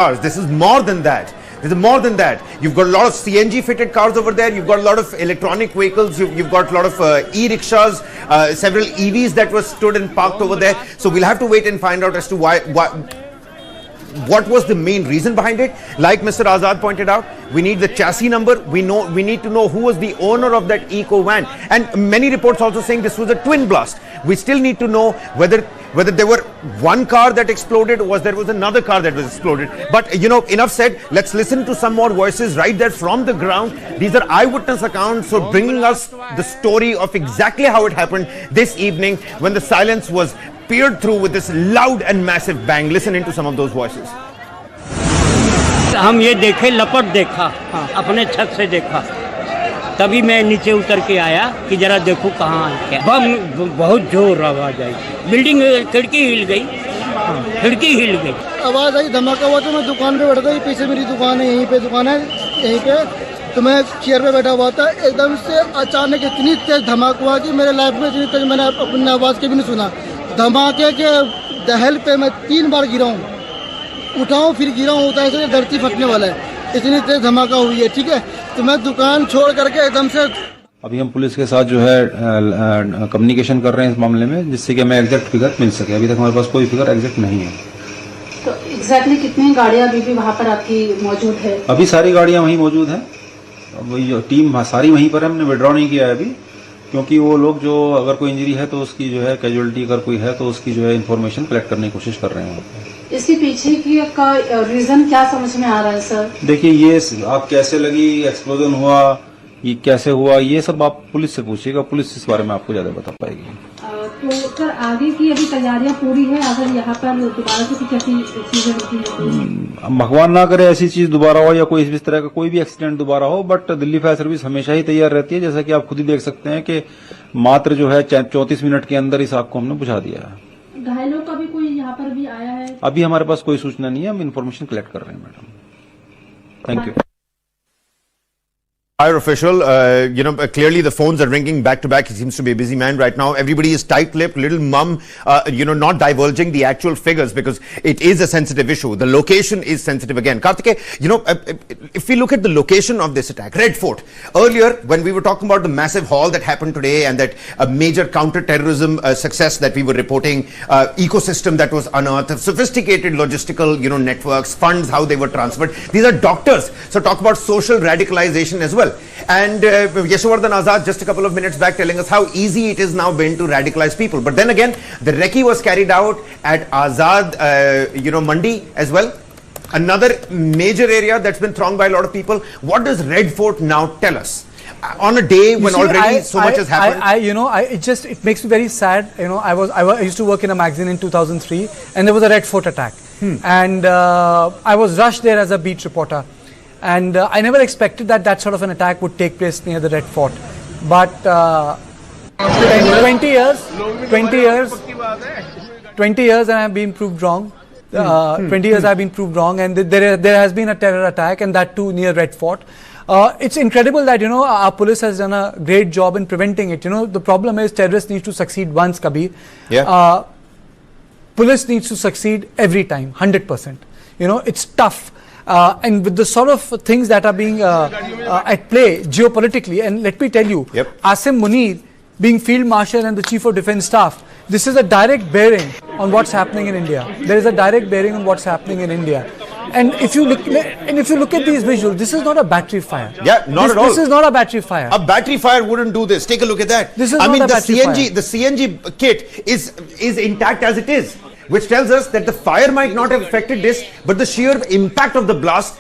cars. This is more than that. This is more than that. You've got a lot of CNG fitted cars over there. You've got a lot of electronic vehicles. You've got a lot of e-rickshaws, several EVs that were stood and parked over there. So we'll have to wait and find out as to what was the main reason behind it. Like Mr. Azad pointed out, we need the chassis number. We need to know who was the owner of that eco van. And many reports also saying this was a twin blast. We still need to know whether there were one car that exploded or there was another car that was exploded. But enough said. Let's listen to some more voices right there from the ground. These are eyewitness accounts, so bringing us the story of exactly how it happened this evening when the silence was peered through with this loud and massive bang. Listen into some of those voices. हम ये देखे, लपट देखा, अपने छत से देखा, तभी मैं नीचे उतर के आया कि जरा देखो कहाँ क्या। बम बहुत जोर आवाज आई, बिल्डिंग खिड़की हिल गई, खिड़की हिल गई। आवाज आई, धमाका हुआ तो मैं दुकान पे बैठा था। पीछे मेरी दुकान है, यहीं पे दुकान है, यहीं पे तो मैं चेयर पे बैठा हुआ था। एकदम से अचानक इतनी तेज धमाका हुआ कि मेरे लाइफ में इतनी तेज मैंने अपनी आवाज के भी नहीं सुना। धमाके के दहल पे मैं 3 बार गिरा हूँ, उठाऊँ फिर गिरा हूँ, होता है धरती फटने वाला है, इतनी तेज धमाका हुई है। ठीक है, तो मैं दुकान छोड़ करके एकदम से अभी हम पुलिस के साथ जो है कम्युनिकेशन कर रहे हैं इस मामले में, जिससे कि हमें एग्जैक्ट फिगर मिल सके। अभी तक हमारे पास कोई फिगर एग्जैक्ट नहीं है। तो एग्जैक्टली कितनी गाड़ियां अभी भी वहाँ पर आपकी मौजूद है? अभी सारी गाड़ियां वहीं मौजूद हैं। अब टीम सारी वहीं पर है, हमने विड्रॉ नहीं किया है अभी, क्योंकि वो लोग जो अगर कोई इंजरी है तो उसकी जो है कैजुअलिटी अगर कोई है तो उसकी जो है इन्फॉर्मेशन कलेक्ट करने की कोशिश कर रहे हैं। इसके पीछे की का रीजन क्या समझ में आ रहा है सर? देखिए, ये आप कैसे लगी, एक्सप्लोजन हुआ, ये कैसे हुआ, ये सब आप पुलिस से पूछिएगा, पुलिस इस बारे में आपको ज्यादा बता पाएगी। तो सर आगे की अभी तैयारियां पूरी है? अगर यहाँ पर दोबारा से कुछ ऐसी चीजें होती है, भगवान ना करे ऐसी चीज दोबारा हो या कोई इस तरह का कोई भी एक्सीडेंट दोबारा हो, बट दिल्ली फायर सर्विस हमेशा ही तैयार रहती है। जैसा कि आप खुद ही देख सकते हैं कि मात्र जो है 34 मिनट के अंदर इस आग को हमने बुझा दिया है। घायलों का भी कोई यहाँ पर भी आया है? अभी हमारे पास कोई सूचना नहीं है, हम इन्फॉर्मेशन कलेक्ट कर रहे हैं madam. Thank you. Fire official, clearly the phones are ringing back to back. He seems to be a busy man right now. Everybody is tight-lipped, little mum, not divulging the actual figures because it is a sensitive issue. The location is sensitive again. Kartike, if we look at the location of this attack, Red Fort, earlier when we were talking about the massive haul that happened today and that major counter-terrorism success that we were reporting, ecosystem that was unearthed, sophisticated logistical, networks, funds, how they were transferred. These are doctors. So talk about social radicalization as well. And Yashwardhan Azad just a couple of minutes back telling us how easy it is now been to radicalize people. But then again, the recce was carried out at Azad, Mandi as well. Another major area that's been thronged by a lot of people. What does Red Fort now tell us? On a day when already so much has happened. It makes me very sad. I used to work in a magazine in 2003 and there was a Red Fort attack. And I was rushed there as a beat reporter. And I never expected that sort of an attack would take place near the Red Fort. But 20 years and I have been proved wrong. 20 years I have been proved wrong, and there has been a terror attack, and that too near Red Fort. It's incredible that our police has done a great job in preventing it. The problem is terrorists need to succeed once, Kabir. Yeah. Police needs to succeed every time, 100%. It's tough. And with the sort of things that are being at play geopolitically, and let me tell you, Asim Munir being Field Marshal and the Chief of Defence Staff, this is a direct bearing on what's happening in India. There is a direct bearing on what's happening in India. And if you look at these visuals, this is not a battery fire. Yeah, not at all. This is not a battery fire. A battery fire wouldn't do this. Take a look at that. This is not a battery fire. The CNG kit is intact as it is, which tells us that the fire might not have affected this, but the sheer impact of the blast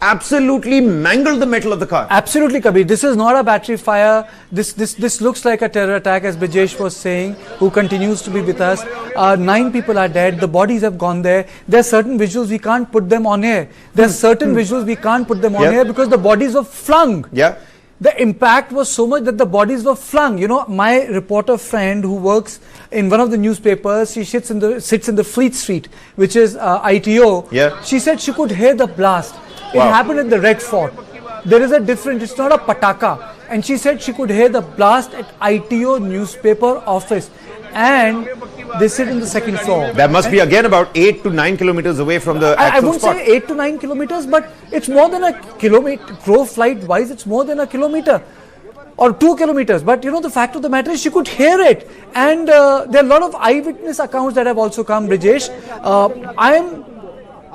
absolutely mangled the metal of the car. Absolutely, Kabir. This is not a battery fire. This looks like a terror attack, as Brijesh was saying, who continues to be with us. 9 people are dead. The bodies have gone there. There are certain visuals we can't put them on air. There are certain visuals we can't put them on air because the bodies were flung. Yeah. The impact was so much that the bodies were flung. My reporter friend who works in one of the newspapers, she sits in the Fleet Street, which is ITO. Yeah. She said she could hear the blast. It happened at the Red Fort. There is a difference. It's not a pataka. And she said she could hear the blast at ITO newspaper office. and they sit in the second floor. That must be again about 8 to 9 kilometers away from the I actual won't spot. say 8 to 9 kilometers, but it's more than a kilometer. Crow flight wise, it's more than a kilometer or 2 kilometers. But you know, the fact of the matter is she could hear it. And there are a lot of eyewitness accounts that have also come, Brijesh.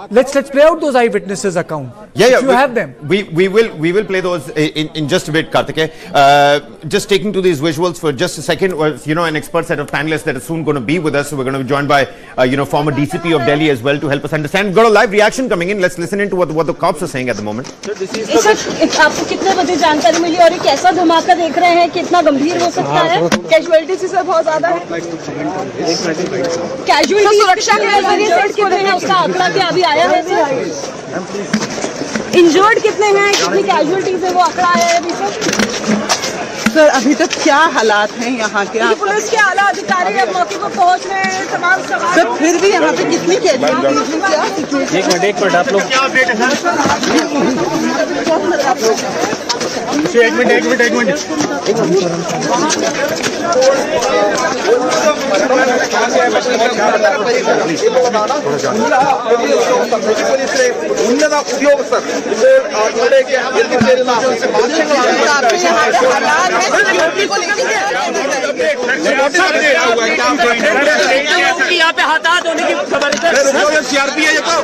Let's play out those eyewitnesses account. Yeah. If you have them. We will play those in just a bit, Kartike. Just taking to these visuals for just a second. You know, an expert set of panelists that are soon going to be with us. So we're going to be joined by former DCP of Delhi as well to help us understand. We've got a live reaction coming in. Let's listen into what the cops are saying at the moment. आपको कितने बजे जानकारी मिली और ये कैसा धमाका देख रहे हैं, कितना गंभीर हो सकता है? कैजुअलिटी से बहुत ज्यादा है। कैजुअलिटी सुरक्षा के नजरिए से कितने हैं उसका आंकड़ा क्या अभी आया है? इंजर्ड कितने हैं, कितनी कैजुअलिटीज है वो आंकड़ा आया है अभी सर? अभी तक क्या हालात हैं यहाँ के? पुलिस के आला अधिकारी अब मौके पर पहुँच रहे हैं, तमाम सवाल। सर फिर भी यहाँ पे कितनी कैजुअलिटीज क्या सिचुएशन? एक मिनट आप लोग एक मिनट उन्नत उपयोग सर यहाँ पे हाथात होने की खबर सीआरपी है ये तो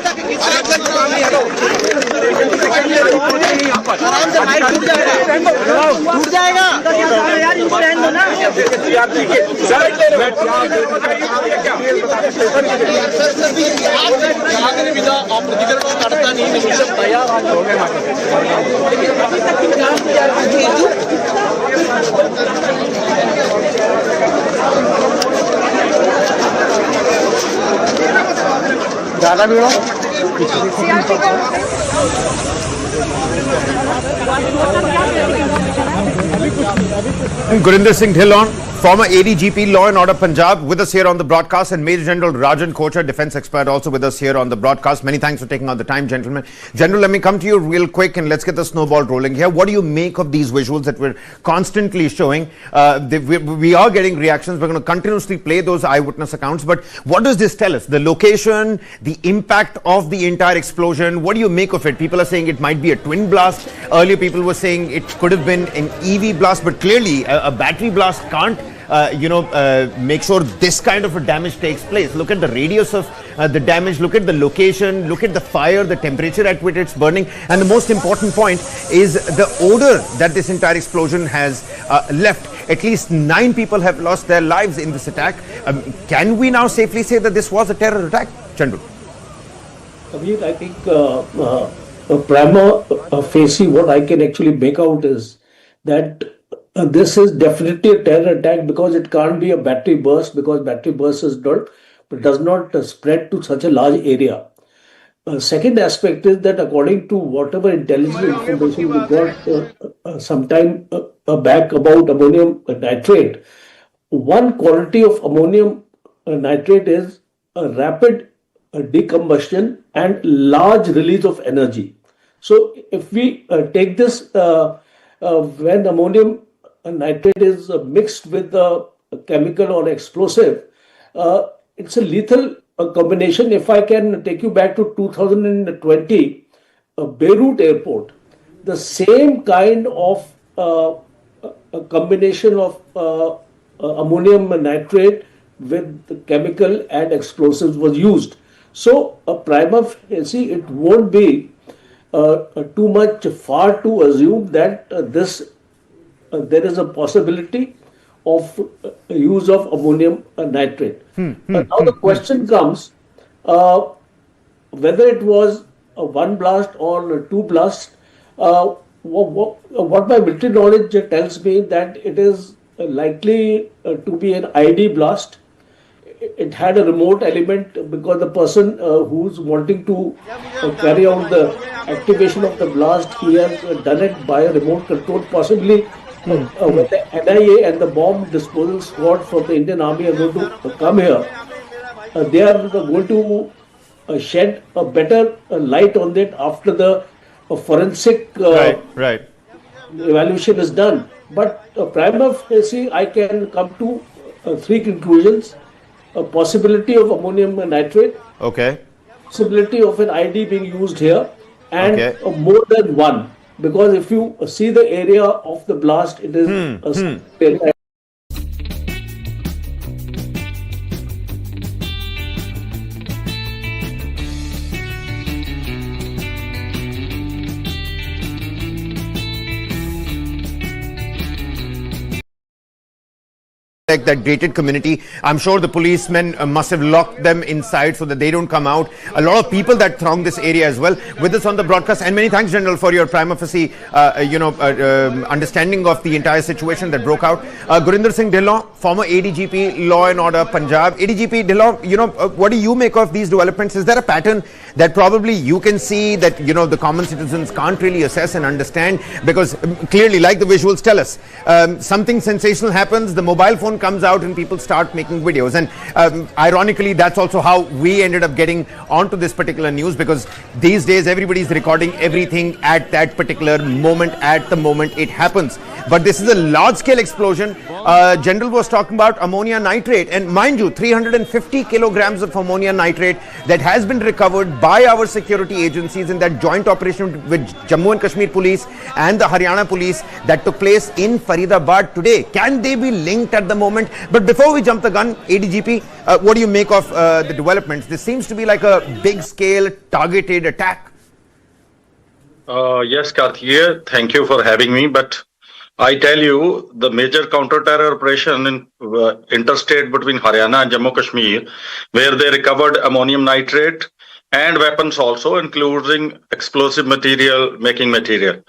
टूट जाएगा। ज्यादा भीड़ Gurinder Singh Dhillon, former ADGP Law and Order Punjab, with us here on the broadcast, and Major General Rajan Kochar, defense expert, also with us here on the broadcast. Many thanks for taking out the time, gentlemen. General, let me come to you real quick and let's get the snowball rolling here. What do you make of these visuals that we're constantly showing? We are getting reactions. We're going to continuously play those eyewitness accounts. But what does this tell us? The location, the impact of the entire explosion. What do you make of it? People are saying it might be a twin blast. Earlier, people were saying it could have been an EV blast, but clearly a battery blast can't make sure this kind of a damage takes place. Look at the radius of the damage, look at the location, look at the fire, the temperature at which it's burning, and the most important point is the odor that this entire explosion has left. At least 9 people have lost their lives in this attack. Can we now safely say that this was a terror attack, Chandu? Abhi, I think prima facie what I can actually make out is that this is definitely a terror attack because it can't be a battery burst, because battery burst does not spread to such a large area. Second aspect is that according to whatever intelligence information we got some time back about ammonium nitrate, one quality of ammonium nitrate is a rapid decombustion and large release of energy. So if we take this when ammonium nitrate is mixed with a chemical or explosive, it's a lethal combination. If I can take you back to 2020, Beirut airport, the same kind of a combination of ammonium nitrate with the chemical and explosives was used. So prima facie, it won't be too much far to assume that there is a possibility of use of ammonium nitrate. Now the question comes whether it was a one blast or two blasts. What my military knowledge tells me that it is likely to be an ID blast. It had a remote element because the person who's wanting to carry out the activation of the blast, he has done it by a remote control, possibly when the NIA and the bomb disposal squad from the Indian Army are going to come here. They are going to shed a better light on that after the forensic evaluation is done. But prima facie, I can come to three conclusions: a possibility of ammonium nitrate, Okay. possibility of an ID being used here, and Okay. more than one. Because if you see the area of the blast, it is a area. Like that gated community. I'm sure the policemen must have locked them inside so that they don't come out. A lot of people that throng this area as well. With us on the broadcast, and many thanks, General, for your prima facie, understanding of the entire situation that broke out. Gurinder Singh Dhillon, former ADGP, Law and Order, Punjab. ADGP Dhillon, what do you make of these developments? Is there a pattern that probably you can see that, the common citizens can't really assess and understand? Because clearly, like the visuals tell us, something sensational happens, the mobile phone comes out and people start making videos, and ironically that's also how we ended up getting onto this particular news, because these days everybody's recording everything at that particular moment, at the moment it happens. But this is a large scale explosion. General was talking about ammonia nitrate, and mind you, 350 kilograms of ammonia nitrate that has been recovered by our security agencies in that joint operation with Jammu and Kashmir police and the Haryana police that took place in Faridabad today. Can they be linked at the moment? But before we jump the gun, ADGP, what do you make of the developments? This seems to be like a big scale targeted attack. Yes, Karthikeya, thank you for having me. But I tell you, the major counter-terror operation in interstate between Haryana and Jammu Kashmir, where they recovered ammonium nitrate and weapons also, including explosive material, making material.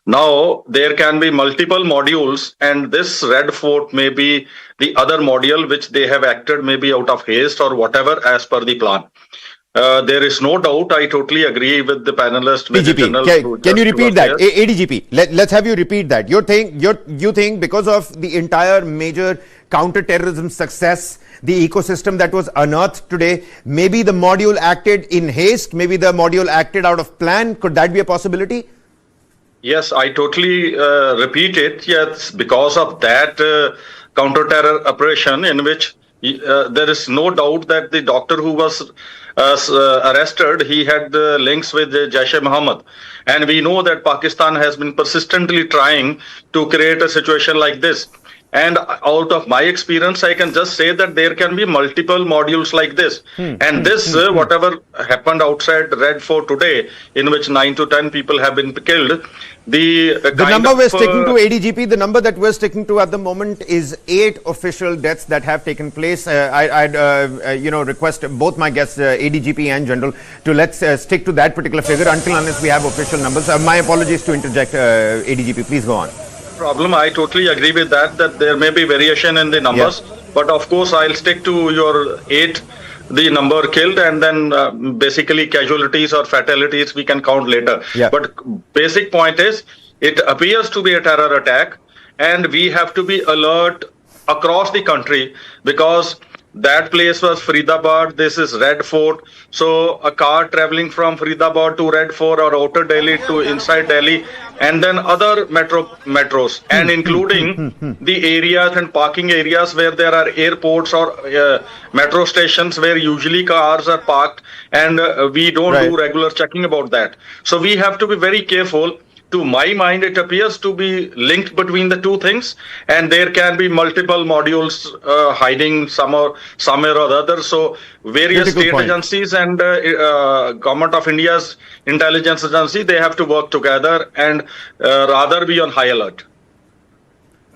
Now, there can be multiple modules, and this Red Fort may be the other module which they have acted maybe out of haste or whatever as per the plan. There is no doubt. I totally agree with the panelists. ADGP, can you repeat that? ADGP, let's have you repeat that. You think because of the entire major counter-terrorism success, the ecosystem that was unearthed today, maybe the module acted in haste, maybe the module acted out of plan. Could that be a possibility? Yes, I totally repeat it. Yes, because of that counter-terror operation in which there is no doubt that the doctor who was arrested, he had links with Jaish-e-Mohammed. And we know that Pakistan has been persistently trying to create a situation like this. And out of my experience, I can just say that there can be multiple modules like this. And this, whatever happened outside Red Fort today, in which 9 to 10 people have been killed, the number we're sticking to, ADGP, the number that we're sticking to at the moment is 8 official deaths that have taken place. I'd request both my guests, ADGP and General, to let's stick to that particular figure until unless we have official numbers. My apologies to interject, ADGP. Please go on. Problem. I totally agree with that there may be variation in the numbers, but of course I'll stick to your 8, the number killed, and then basically casualties or fatalities we can count later. But basic point is, it appears to be a terror attack, and we have to be alert across the country, because that place was Faridabad, this is Red Fort. So a car traveling from Faridabad to Red Fort or outer Delhi to inside Delhi, and then other metros, and including the areas and parking areas where there are airports or metro stations where usually cars are parked, and we don't do regular checking about that. So we have to be very careful. To my mind, it appears to be linked between the two things, and there can be multiple modules hiding somewhere or the other. So various state agencies and Government of India's intelligence agency, they have to work together and rather be on high alert.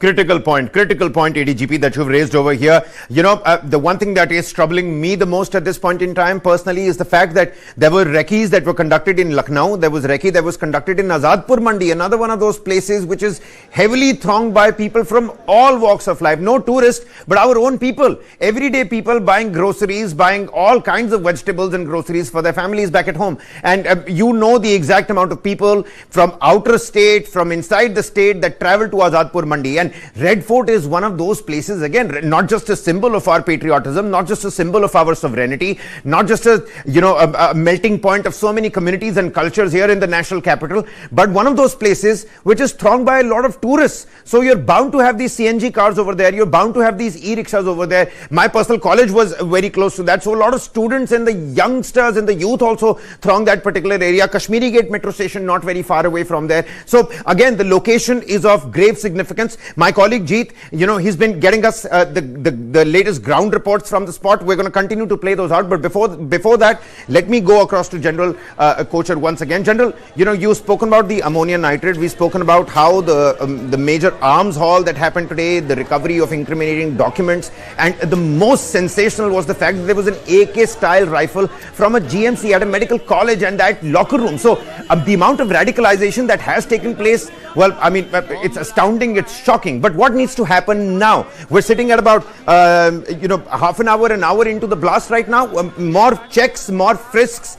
Critical point, ADGP, that you've raised over here. The one thing that is troubling me the most at this point in time personally is the fact that there were recce's that were conducted in Lucknow. There was recce that was conducted in Azadpur Mandi, another one of those places which is heavily thronged by people from all walks of life. No tourists, but our own people. Everyday people buying groceries, buying all kinds of vegetables and groceries for their families back at home. And the exact amount of people from outer state, from inside the state that travel to Azadpur Mandi. And And Red Fort is one of those places, again, not just a symbol of our patriotism, not just a symbol of our sovereignty, not just a melting point of so many communities and cultures here in the national capital, but one of those places which is thronged by a lot of tourists. So you're bound to have these CNG cars over there, you're bound to have these e-rickshaws over there. My personal college was very close to that, so a lot of students and the youngsters and the youth also throng that particular area. Kashmiri Gate metro station not very far away from there. So again, the location is of grave significance. My colleague Jeet, he's been getting us the latest ground reports from the spot. We're going to continue to play those out, but before that, let me go across to General Kochhar once again. General, you've spoken about the ammonia nitrate. We've spoken about how the major arms haul that happened today, the recovery of incriminating documents, and the most sensational was the fact that there was an AK style rifle from a GMC at a medical college and that locker room. So the amount of radicalization that has taken place, well, I mean, it's astounding, it's shocking. But what needs to happen now? We're sitting at about half an hour into the blast right now. More checks, more frisks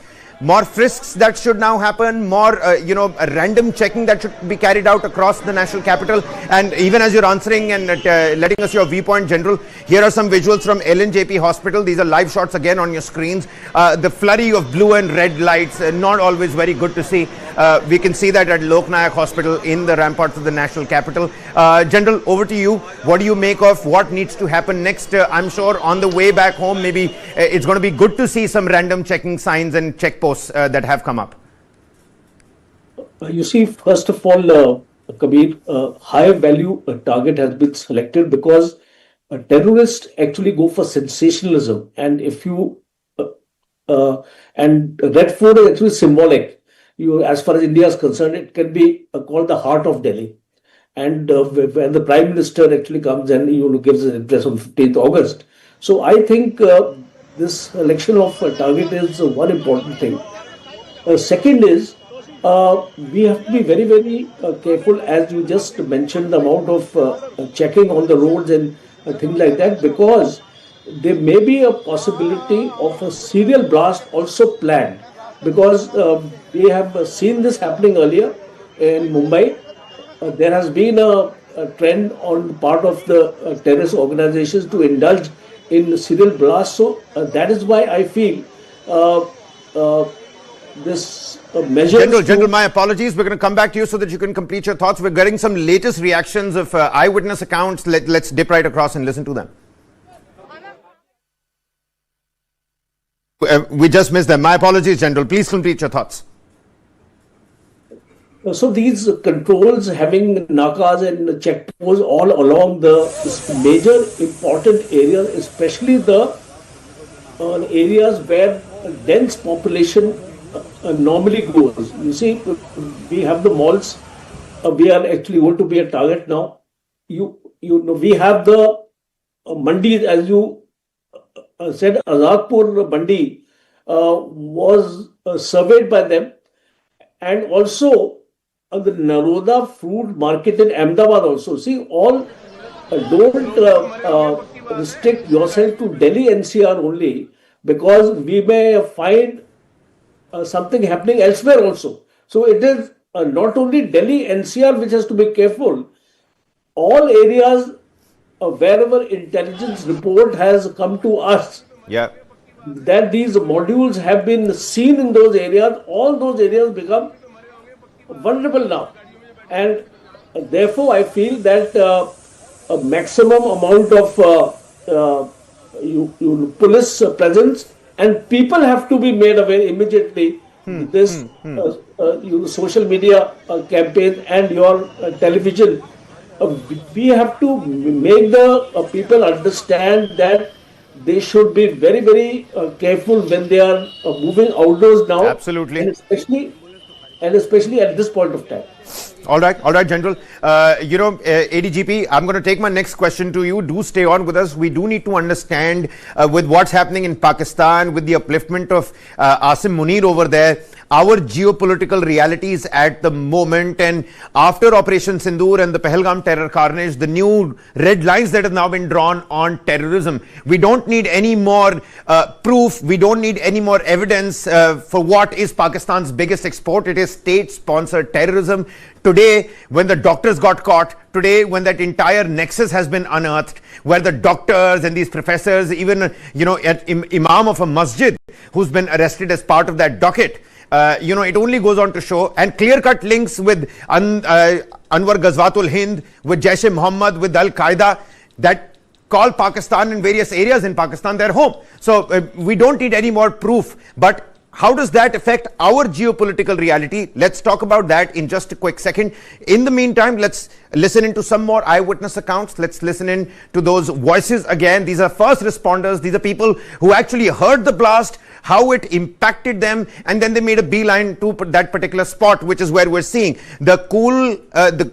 that should now happen, more random checking that should be carried out across the national capital. And even as you're answering and letting us your viewpoint, General, here are some visuals from LNJP Hospital. These are live shots again on your screens. The flurry of blue and red lights, not always very good to see. We can see that at Lok Nayak Hospital in the ramparts of the national capital. General, over to you. What do you make of what needs to happen next? I'm sure on the way back home, maybe it's going to be good to see some random checking signs and checkposts that have come up. You see, first of all, Kabir, high value target has been selected because terrorists actually go for sensationalism, and if you and Red Fort is actually symbolic. As far as India is concerned, it can be called the heart of Delhi. And when the Prime Minister actually comes and gives an address on 15th August. So I think this selection of target is one important thing. Second is, we have to be very, very careful, as you just mentioned, the amount of checking on the roads and things like that, because there may be a possibility of a serial blast also planned. Because we have seen this happening earlier in Mumbai. There has been a trend on the part of the terrorist organizations to indulge in serial blasts. So that is why I feel this measure. General, my apologies. We're going to come back to you so that you can complete your thoughts. We're getting some latest reactions of eyewitness accounts. Let's dip right across and listen to them. We just missed them. My apologies, General. Please complete your thoughts. So these controls having nakas and checkposts all along the major important areas, especially the areas where dense population normally goes. You see, we have the malls. We are actually going to be a target now. You know, we have the mandis, as you said. Azadpur Mandi was surveyed by them, and also the Naroda fruit market in Ahmedabad also. See, all don't restrict yourself to Delhi NCR only, because we may find something happening elsewhere also. So it is not only Delhi NCR which has to be careful. All areas wherever intelligence report has come to us, that these modules have been seen in those areas, all those areas become vulnerable now. And therefore I feel that a maximum amount of police presence, and people have to be made aware immediately. This social media campaign and your television, we have to make the people understand that they should be very, very careful when they are moving outdoors now. Absolutely. And especially at this point of time. All right, General. ADGP, I'm going to take my next question to you. Do stay on with us. We do need to understand with what's happening in Pakistan, with the upliftment of Asim Munir over there. our geopolitical realities at the moment. And after Operation Sindoor and the Pahalgam terror carnage, the new red lines that have now been drawn on terrorism. We don't need any more proof. We don't need any more evidence for what is Pakistan's biggest export. It is state-sponsored terrorism. Today, when the doctors got caught, today, when that entire nexus has been unearthed, where the doctors and these professors, even, imam of a masjid who's been arrested as part of that docket, it only goes on to show, and clear-cut links with Anwar Ghazwatul Hind, with Jaish-e-Mohammed, with Al-Qaeda, that call Pakistan and various areas in Pakistan their home. So we don't need any more proof. But how does that affect our geopolitical reality? Let's talk about that in just a quick second. In the meantime, let's listen into some more eyewitness accounts. Let's listen in to those voices again. These are first responders. These are people who actually heard the blast, how it impacted them, and then they made a beeline to that particular spot, which is where we're seeing the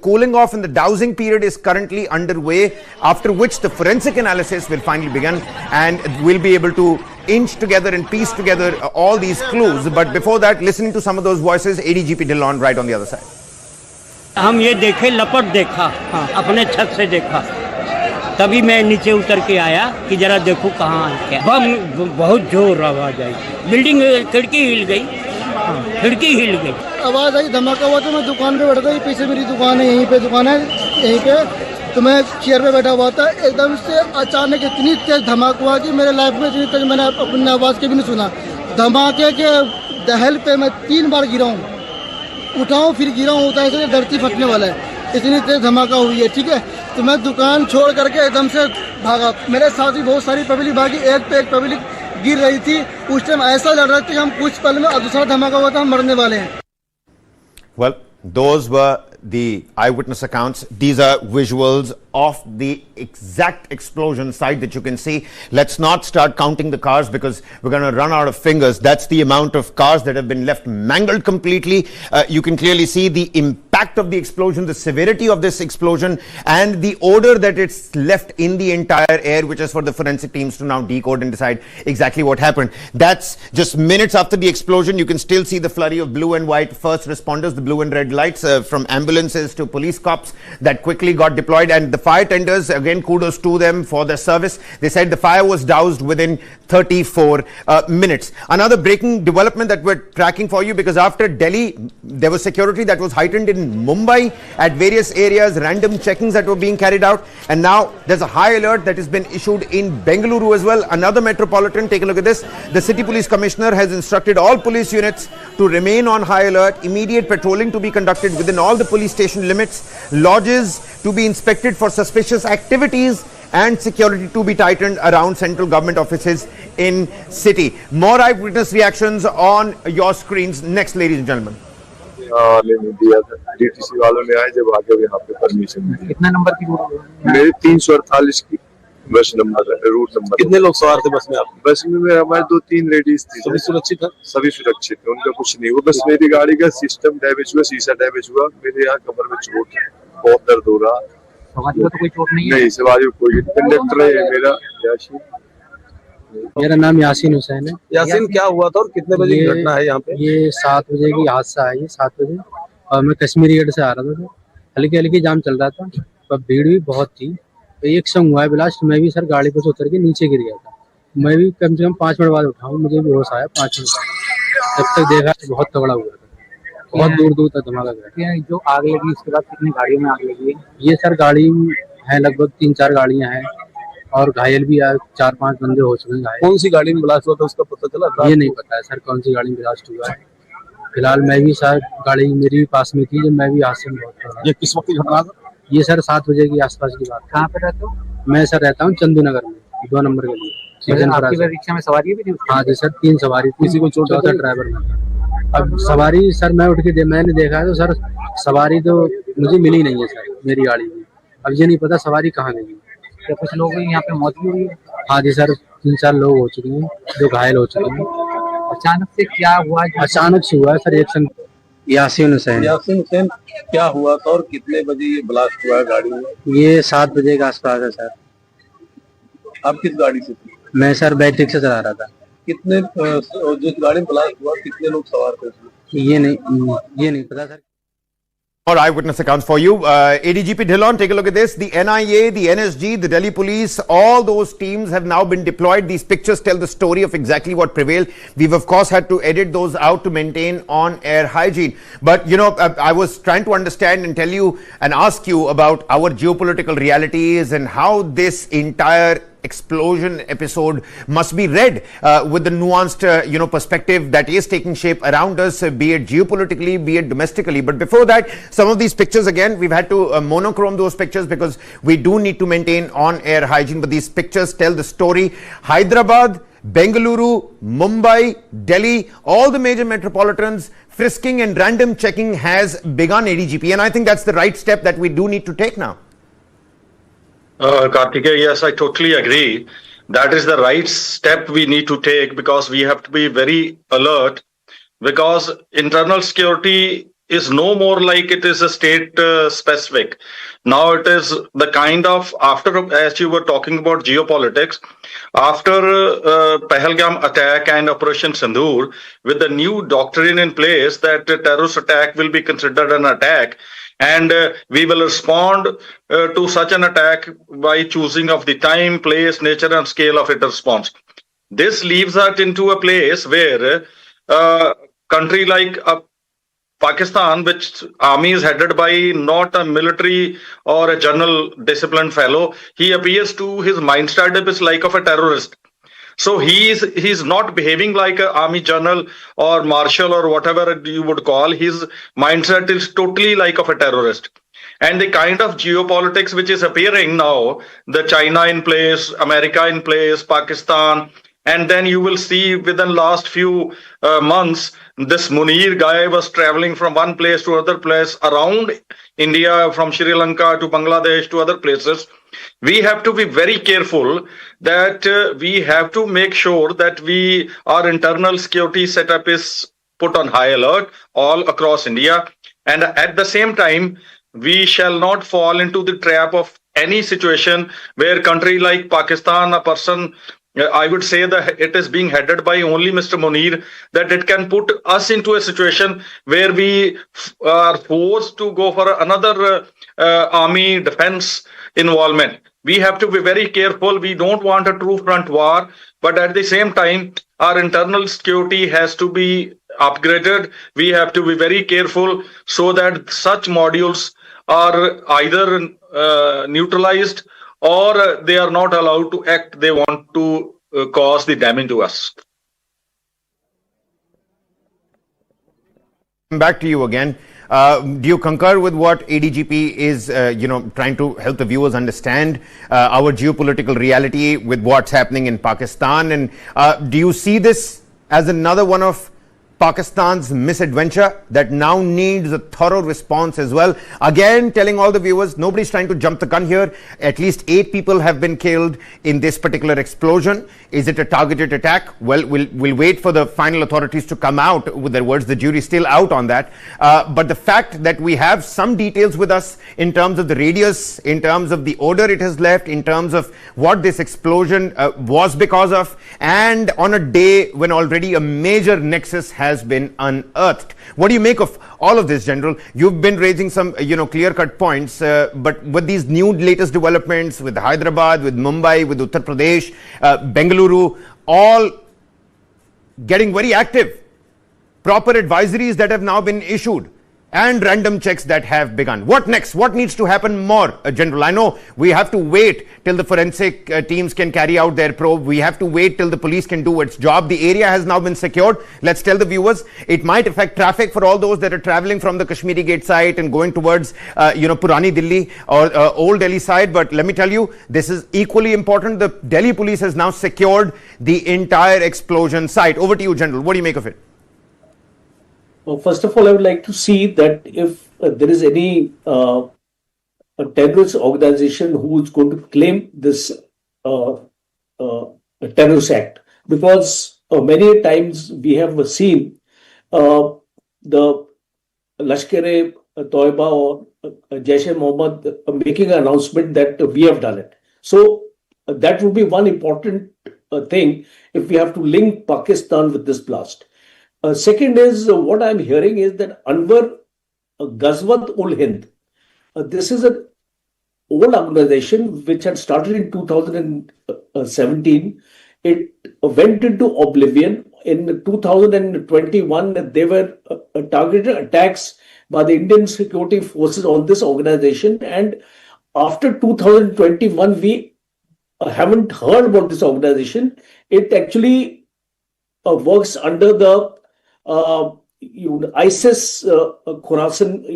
cooling off and the dousing period is currently underway, after which the forensic analysis will finally begin, and we'll be able to inch together and piece together all these clues. But before that, listening to some of those voices, ADGP Dillon right on the other side. हम ये देखे, लपट देखा, अपने छत से देखा, तभी मैं नीचे उतर के आया कि जरा देखूं कहाँ है। बम बहुत जोर आवाज आई, बिल्डिंग खिड़की हिल गई, खिड़की हिल गई, आवाज आई, धमाका हुआ तो मैं दुकान पे बैठा था। पीछे मेरी दुकान है, यहीं पे दुकान है, यहीं पे तो मैं चेयर पे बैठा हुआ था। एकदम से अचानक इतनी तेज धमाका हुआ कि मेरे लाइफ में इतनी तेज मैंने अपनी आवाज़ के भी नहीं सुना। धमाके के दहल पे मैं 3 बार गिरा हूँ, उठाऊँ फिर गिरा हूँ, होता है ऐसे धरती फटने वाला है, इतनी तेज धमाका हुई है। ठीक है, तो मैं दुकान छोड़ करके एकदम से भागा। मेरे साथ भी बहुत सारी पब्लिक भागी, एक पे एक पब्लिक गिर रही थी। उस टाइम ऐसा लग रहा था कि हम कुछ पल में, और दूसरा धमाका हुआ था, हम मरने वाले हैं। Well, those were the eyewitness accounts. These are visuals of the exact explosion site that you can see. Let's not start counting the cars because we're going to run out of fingers. That's the amount of cars that have been left mangled completely. You can clearly see the impact of the explosion, the severity of this explosion, and the odor that it's left in the entire air, which is for the forensic teams to now decode and decide exactly what happened. That's just minutes after the explosion. You can still see the flurry of blue and white first responders, the blue and red lights from ambulances to police cops that quickly got deployed. And the fire tenders, again, kudos to them for their service. They said the fire was doused within 34 minutes. Another breaking development that we're tracking for you, because after Delhi, there was security that was heightened in Mumbai at various areas, random checkings that were being carried out. And now there's a high alert that has been issued in Bengaluru as well. Another metropolitan, take a look at this. The city police commissioner has instructed all police units to remain on high alert, immediate patrolling to be conducted within all the police station limits, lodges to be inspected for suspicious activities, and security to be tightened around central government offices in city. More eyewitness reactions on your screens next, ladies and gentlemen. दिया था DTC वालों ने आए जब आगे यहाँ पे permission मिली। कितने नंबर की मेरी 348 की बस नंबर है, रूट नंबर। कितने लोग सवार थे बस में आप? बस में हमारे 2-3 लेडीज थी। सभी सुरक्षित है? सभी सुरक्षित है, उनका कुछ नहीं हुआ। बस मेरी गाड़ी का सिस्टम डैमेज हुआ, शीशा डैमेज हुआ, मेरे यहाँ कमर में चोट है, बहुत दर्द हो रहा। सवारी को तो कोई चोट नहीं है? नहीं, सवारी को कोई। कंडक्टर है मेरा यासीन। मेरा नाम यासीन हुसैन है। यासीन, क्या हुआ था और कितने बजे की घटना है यहाँ पे? ये 7 बजे की हादसा है, ये 7 बजे, और मैं कश्मीरी गेट से आ रहा था, हल्की हल्की जाम चल रहा था, पर भीड़ भी बहुत थी। तो एक संग हुआ है ब्लास्ट, मैं भी सर गाड़ी पर से उतर के नीचे गिर गया था। मैं भी कम से कम 5 मिनट बाद उठाऊँ, मुझे भी होश आया 5 मिनट। तब तक देखा तो बहुत तगड़ा हुआ था, बहुत दूर दूर तक धमाका गया। जो आग लगी उसके बाद कितनी गाड़ियों में आग लगी है? ये सर गाड़ी है, लगभग 3-4 गाड़ियाँ हैं, और घायल भी 4-5 बंदे हो चुके हैं। कौन सी गाड़ी में ब्लास्ट हुआ था उसका पता चला? ये नहीं पता है सर कौन सी गाड़ी में ब्लास्ट हुआ है। फिलहाल मैं भी सर, गाड़ी मेरी भी पास में थी, जब मैं भी हादसे में बहुत। ये किस वक्त की घटना था? ये सर 7 बजे की आसपास की बात। कहाँ पे रहते हो? मैं सर रहता हूँ चंदू नगर में, 2 नंबर के लिए। आपकी रिक्शा में सवारी भी थी? हाँ जी सर, 3 सवारी। किसी को चोट? ड्राइवर में। अब सवारी सर मैं उठ के मैंने देखा है तो सर सवारी तो मुझे मिली नहीं है सर मेरी गाड़ी में। अब ये नहीं पता सवारी कहाँ गई। क्या कुछ लोग यहाँ पे मौत भी हुई है? हाँ जी सर, 3-4 लोग हो चुके हैं, 2 घायल हो चुके हैं। अचानक से क्या हुआ? अचानक से हुआ है सर एक संग। यासीन हुसैन। यासीन हुसैन, क्या हुआ था और कितने बजे ये ब्लास्ट हुआ है गाड़ी में? ये 7 बजे के आसपास है सर। आप किस गाड़ी से थे? मैं सर बैटरी से चला रहा था। कितने, जिस गाड़ी में ब्लास्ट हुआ कितने लोग सवार थे उसमें? ये नहीं पता sir. More eyewitness accounts for you. ADGP Dhillon, take a look at this. The NIA, the NSG, the Delhi police, all those teams have now been deployed. These pictures tell the story of exactly what prevailed. We've, of course, had to edit those out to maintain on-air hygiene. But, you know, I was trying to understand and tell you and ask you about our geopolitical realities and how this entire explosion episode must be read with the nuanced perspective that is taking shape around us, be it geopolitically, be it domestically. But before that, some of these pictures, again, we've had to monochrome those pictures because we do need to maintain on-air hygiene. But these pictures tell the story. Hyderabad, Bengaluru, Mumbai, Delhi, all the major metropolitans, frisking and random checking has begun, ADGP, and I think that's the right step that we do need to take now. Kartikeya, yes, I totally agree. That is the right step we need to take because we have to be very alert because internal security is no more like it is a state specific. Now it is the kind of, after, as you were talking about geopolitics, after Pahalgam attack and Operation Sindoor, with the new doctrine in place that a terrorist attack will be considered an attack, and we will respond to such an attack by choosing of the time, place, nature and scale of its response. This leaves us into a place where a country like Pakistan, which army is headed by not a military or a general disciplined fellow, he appears to, his mind startup is like of a terrorist. So he's not behaving like an army general or marshal or whatever you would call. His mindset is totally like of a terrorist. And the kind of geopolitics which is appearing now, the China in place, America in place, Pakistan, and then you will see within last few months, this Munir guy was traveling from one place to other place around India, from Sri Lanka to Bangladesh to other places. We have to be very careful that we have to make sure that our internal security setup is put on high alert all across India. And at the same time, we shall not fall into the trap of any situation where country like Pakistan, a person, I would say that it is being headed by only Mr. Munir, that it can put us into a situation where we are forced to go for another army defense involvement. We have to be very careful. We don't want a true front war, but at the same time, our internal security has to be upgraded. We have to be very careful so that such modules are either neutralized or they are not allowed to act. They want to cause the damage to us. Back to you again. Do you concur with what ADGP is, trying to help the viewers understand our geopolitical reality with what's happening in Pakistan? And do you see this as another one of Pakistan's misadventure that now needs a thorough response as well? Again, telling all the viewers, nobody's trying to jump the gun here. At least 8 people have been killed in this particular explosion. Is it a targeted attack? Well, we'll wait for the final authorities to come out with their words. The jury's still out on that. But the fact that we have some details with us in terms of the radius, in terms of the odor it has left, in terms of what this explosion was because of, and on a day when already a major nexus has been unearthed. What do you make of all of this, General? You've been raising some, clear-cut points, but with these new latest developments with Hyderabad, with Mumbai, with Uttar Pradesh, Bengaluru, all getting very active, proper advisories that have now been issued, and random checks that have begun. What next? What needs to happen more, General? I know we have to wait till the forensic teams can carry out their probe. We have to wait till the police can do its job. The area has now been secured. Let's tell the viewers, it might affect traffic for all those that are traveling from the Kashmiri Gate site and going towards, Purani Delhi or Old Delhi side. But let me tell you, this is equally important. The Delhi police has now secured the entire explosion site. Over to you, General. What do you make of it? Well, first of all, I would like to see that if there is any a terrorist organization who is going to claim this terrorist act, because many times we have seen the Lashkar-e-Toiba or Jaish-e-Mohammed making an announcement that we have done it. So that would be one important thing if we have to link Pakistan with this blast. Second is what I'm hearing is that Anwar Ghazwat ul Hind. This is an old organization which had started in 2017. It went into oblivion. In 2021, there were targeted attacks by the Indian security forces on this organization. And after 2021, we haven't heard about this organization. It actually works under the ISIS Khorasan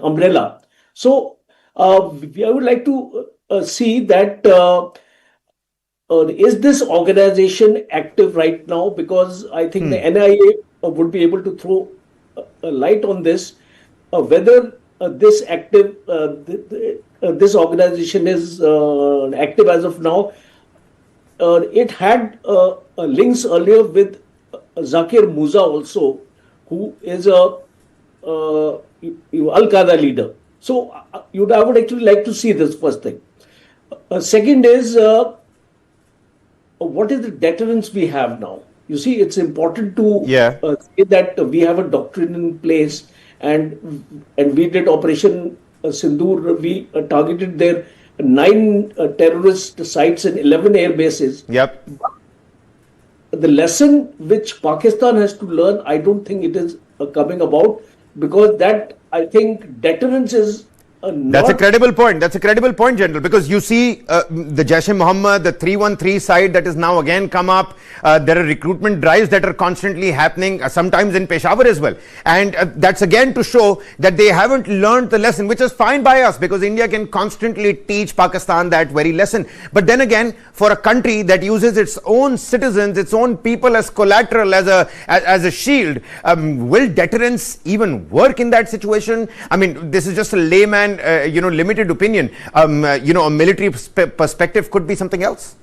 umbrella. So I would like to see that is this organization active right now? Because I think the NIA would be able to throw a light on this, whether this organization is active as of now. It had links earlier with Zakir Musa also, who is a Al-Qaeda leader. So I would actually like to see this first thing. Second is, what is the deterrence we have now? You see, it's important to say that we have a doctrine in place, and we did Operation Sindoor. We targeted their 9 terrorist sites and 11 air bases. Yep. The lesson which Pakistan has to learn, I don't think it is coming about, because that, I think, deterrence is That's a credible point. That's a credible point, General, because you see the Jaish-e-Mohammed, the 313 side that has now again come up. There are recruitment drives that are constantly happening, sometimes in Peshawar as well. And that's again to show that they haven't learned the lesson, which is fine by us, because India can constantly teach Pakistan that very lesson. But then again, for a country that uses its own citizens, its own people as collateral, as a shield, will deterrence even work in that situation? I mean, this is just a layman limited opinion. A military perspective could be something else.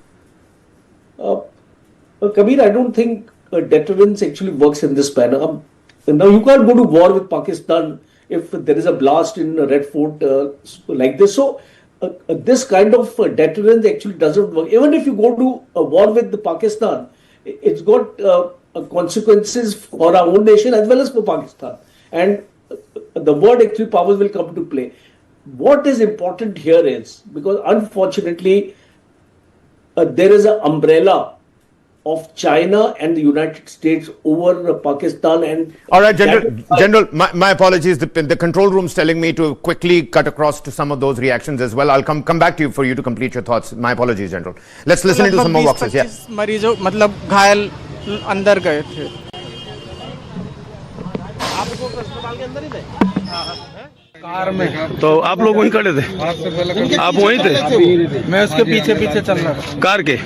Kabir, I don't think deterrence actually works in this manner. Now, you can't go to war with Pakistan if there is a blast in Red Fort like this. So, this kind of deterrence actually doesn't work. Even if you go to a war with Pakistan, it's got consequences for our own nation as well as for Pakistan. And the word actually powers will come to play. What is important here is, because unfortunately there is an umbrella of China and the United States over Pakistan. And all right, General, my apologies. The control room's telling me to quickly cut across to some of those reactions as well. I'll come back to you for you to complete your thoughts. My apologies, General. Let's listen into some more boxes. Yeah. मरीजों मतलब घायल अंदर गए थे. Car में. तो आप लोग वहीं खड़े थे? आप वहीं थे? मैं उसके पीछे पीछे चल रहा था. कार के?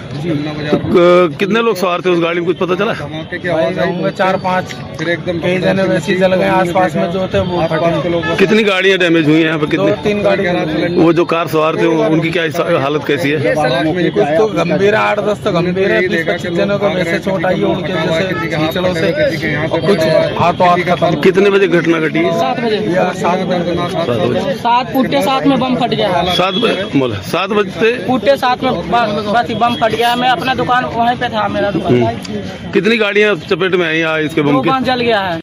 कितने लोग सवार थे उस गाड़ी में, कुछ पता चला? 4-5. कई जने वैसे जल गए, आसपास में जो थे वो फटे. कितनी गाड़ियां डैमेज हुई हैं यहाँ पे? कितनी? 2-3 गाड़ी. वो जो कार सवार थे उनकी क्या हालत कैसी है? कुछ तो गंभीर है, 8-10 तो गंभीर है. 20-25 जनों को वैसे चोट आई है उनके जैसे खींचड़ों से. कुछ हाथों हाथ खत्म. कितने बजे घटना घटी? 7 बजे. 7 पुट्टे 7 में बम फट गया. 7 बजते पुट्टे 7 में बस बम फट गया. मैं अपना दुकान वहीं पे था, मेरा दुकान. कितनी गाड़ियां चपेट में आई इसके बम के? 2 जल गया है.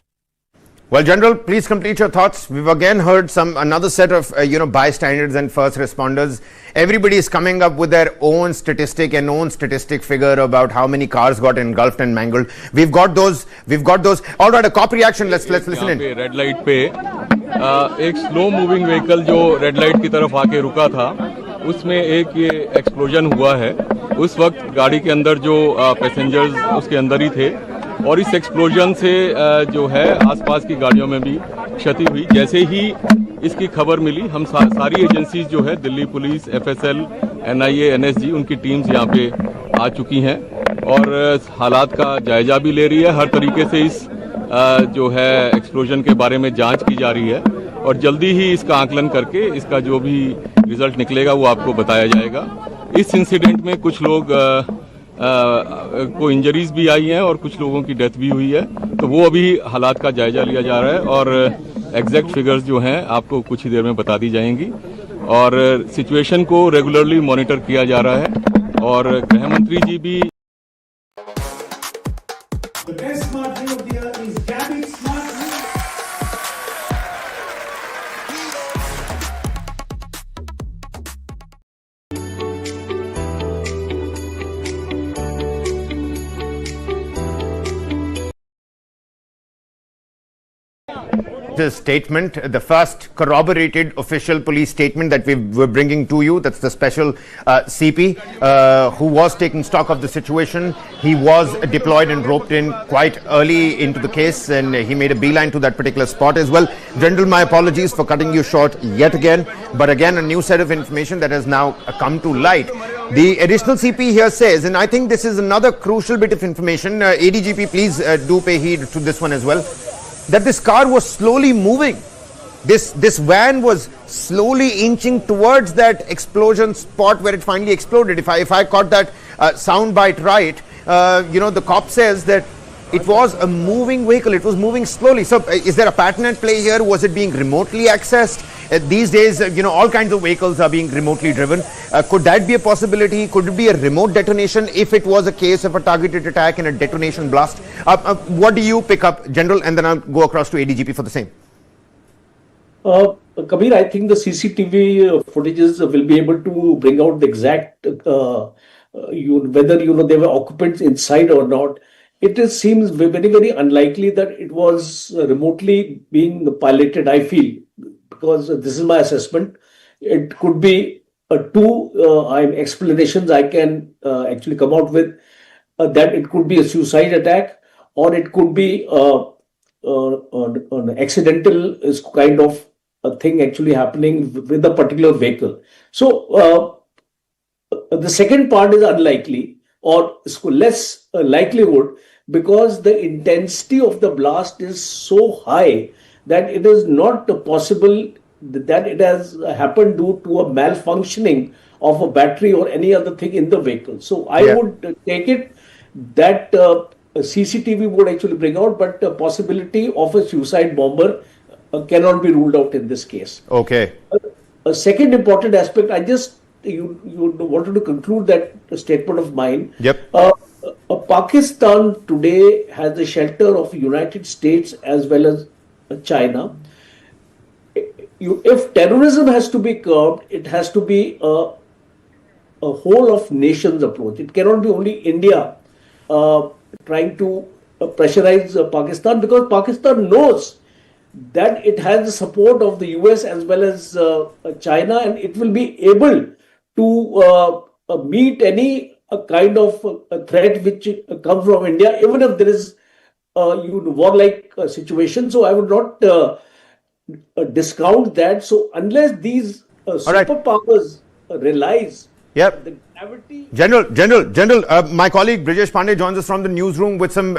Well, General, please complete your thoughts. We've again heard another set of bystanders and first responders. Everybody is coming up with their own statistic and own statistic figure about how many cars got engulfed and mangled. We've got those. All right, a cop reaction. Let's listen in. Red light पे एक slow moving vehicle जो red light की तरफ आके रुका था, उसमें एक ये एक्सप्लोजन हुआ है. उस वक्त गाड़ी के अंदर जो पैसेंजर्स उसके अंदर ही थे, और इस एक्सप्लोजन से जो है आसपास की गाड़ियों में भी क्षति हुई. जैसे ही इसकी खबर मिली, हम सारी एजेंसीज जो है, Delhi police, FSL, NIA, NSG, उनकी टीम्स यहाँ पे आ चुकी हैं और हालात का जायजा भी ले रही है. हर तरीके से इस जो है एक्सप्लोजन के बारे में जांच की जा रही है और जल्दी ही इसका आकलन करके इसका जो भी रिजल्ट निकलेगा वो आपको बताया जाएगा. इस इंसिडेंट में कुछ लोग को इंजरीज भी आई हैं और कुछ लोगों की डेथ भी हुई है, तो वो अभी हालात का जायजा लिया जा रहा है और एग्जैक्ट फिगर्स जो हैं आपको कुछ ही देर में बता दी जाएंगी. और सिचुएशन को रेगुलरली मॉनिटर किया जा रहा है और गृह मंत्री जी भी statement, the first corroborated official police statement that we're bringing to you. That's the special CP who was taking stock of the situation. He was deployed and roped in quite early into the case, and he made a beeline to that particular spot as well. General, my apologies for cutting you short yet again, but again a new set of information that has now come to light. The additional CP here says, and I think this is another crucial bit of information, ADGP, please do pay heed to this one as well, that this car was slowly moving. This van was slowly inching towards that explosion spot where it finally exploded. If I caught that sound bite right, the cop says that it was a moving vehicle. It was moving slowly. So is there a pattern at play here? Was it being remotely accessed? These days, all kinds of vehicles are being remotely driven. Could that be a possibility? Could it be a remote detonation if it was a case of a targeted attack and a detonation blast? What do you pick up, General? And then I'll go across to ADGP for the same. Kabir, I think the CCTV footages will be able to bring out the exact whether there were occupants inside or not. It seems very, very unlikely that it was remotely being piloted, I feel, because this is my assessment. It could be two explanations I can actually come out with, that it could be a suicide attack, or it could be an accidental kind of a thing actually happening with a particular vehicle. So the second part is unlikely, or less likelihood, because the intensity of the blast is so high that it is not possible that it has happened due to a malfunctioning of a battery or any other thing in the vehicle. So I would take it that CCTV would actually bring out, but the possibility of a suicide bomber cannot be ruled out in this case. Okay. A second important aspect, you wanted to conclude that statement of mine. Yep. Pakistan today has the shelter of United States as well as China. If terrorism has to be curbed, it has to be a whole of nations approach. It cannot be only India trying to pressurize Pakistan, because Pakistan knows that it has the support of the US as well as China, and it will be able to meet any kind of threat which comes from India, even if there is warlike situation. So I would not discount that. So unless these superpowers realize the gravity. General, my colleague Brijesh Pandey joins us from the newsroom with some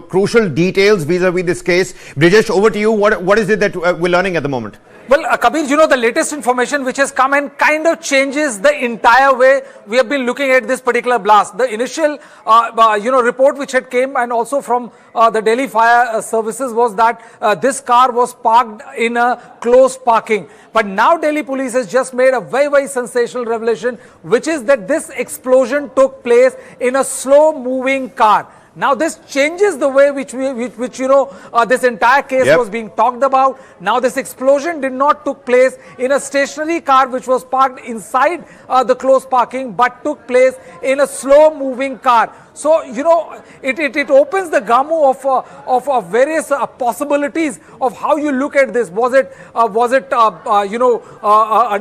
crucial details vis-a-vis this case. Brijesh, over to you. What is it that we're learning at the moment? Well, Kabir, the latest information which has come and kind of changes the entire way we have been looking at this particular blast. The initial, report which had came, and also from the Delhi Fire Services, was that this car was parked in a closed parking. But now Delhi Police has just made a very, very sensational revelation, which is that this explosion took place in a slow-moving car. Now this changes the way which this entire case was being talked about. Now this explosion did not took place in a stationary car which was parked inside the closed parking, but took place in a slow moving car. So it opens the gamut of various possibilities of how you look at this. Was it an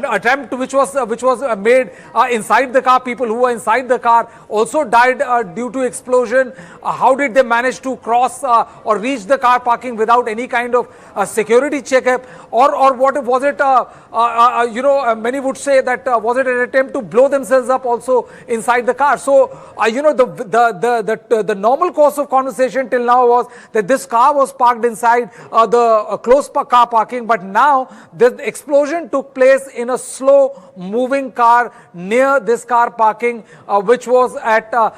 attempt which was made inside the car? People who were inside the car also died due to explosion. How did they manage to cross or reach the car parking without any kind of security checkup? Or what was it? Many would say that was it an attempt to blow themselves up also inside the car? So the normal course of conversation till now was that this car was parked inside the closed car parking, but now the explosion took place in a slow moving car near this car parking, which was at the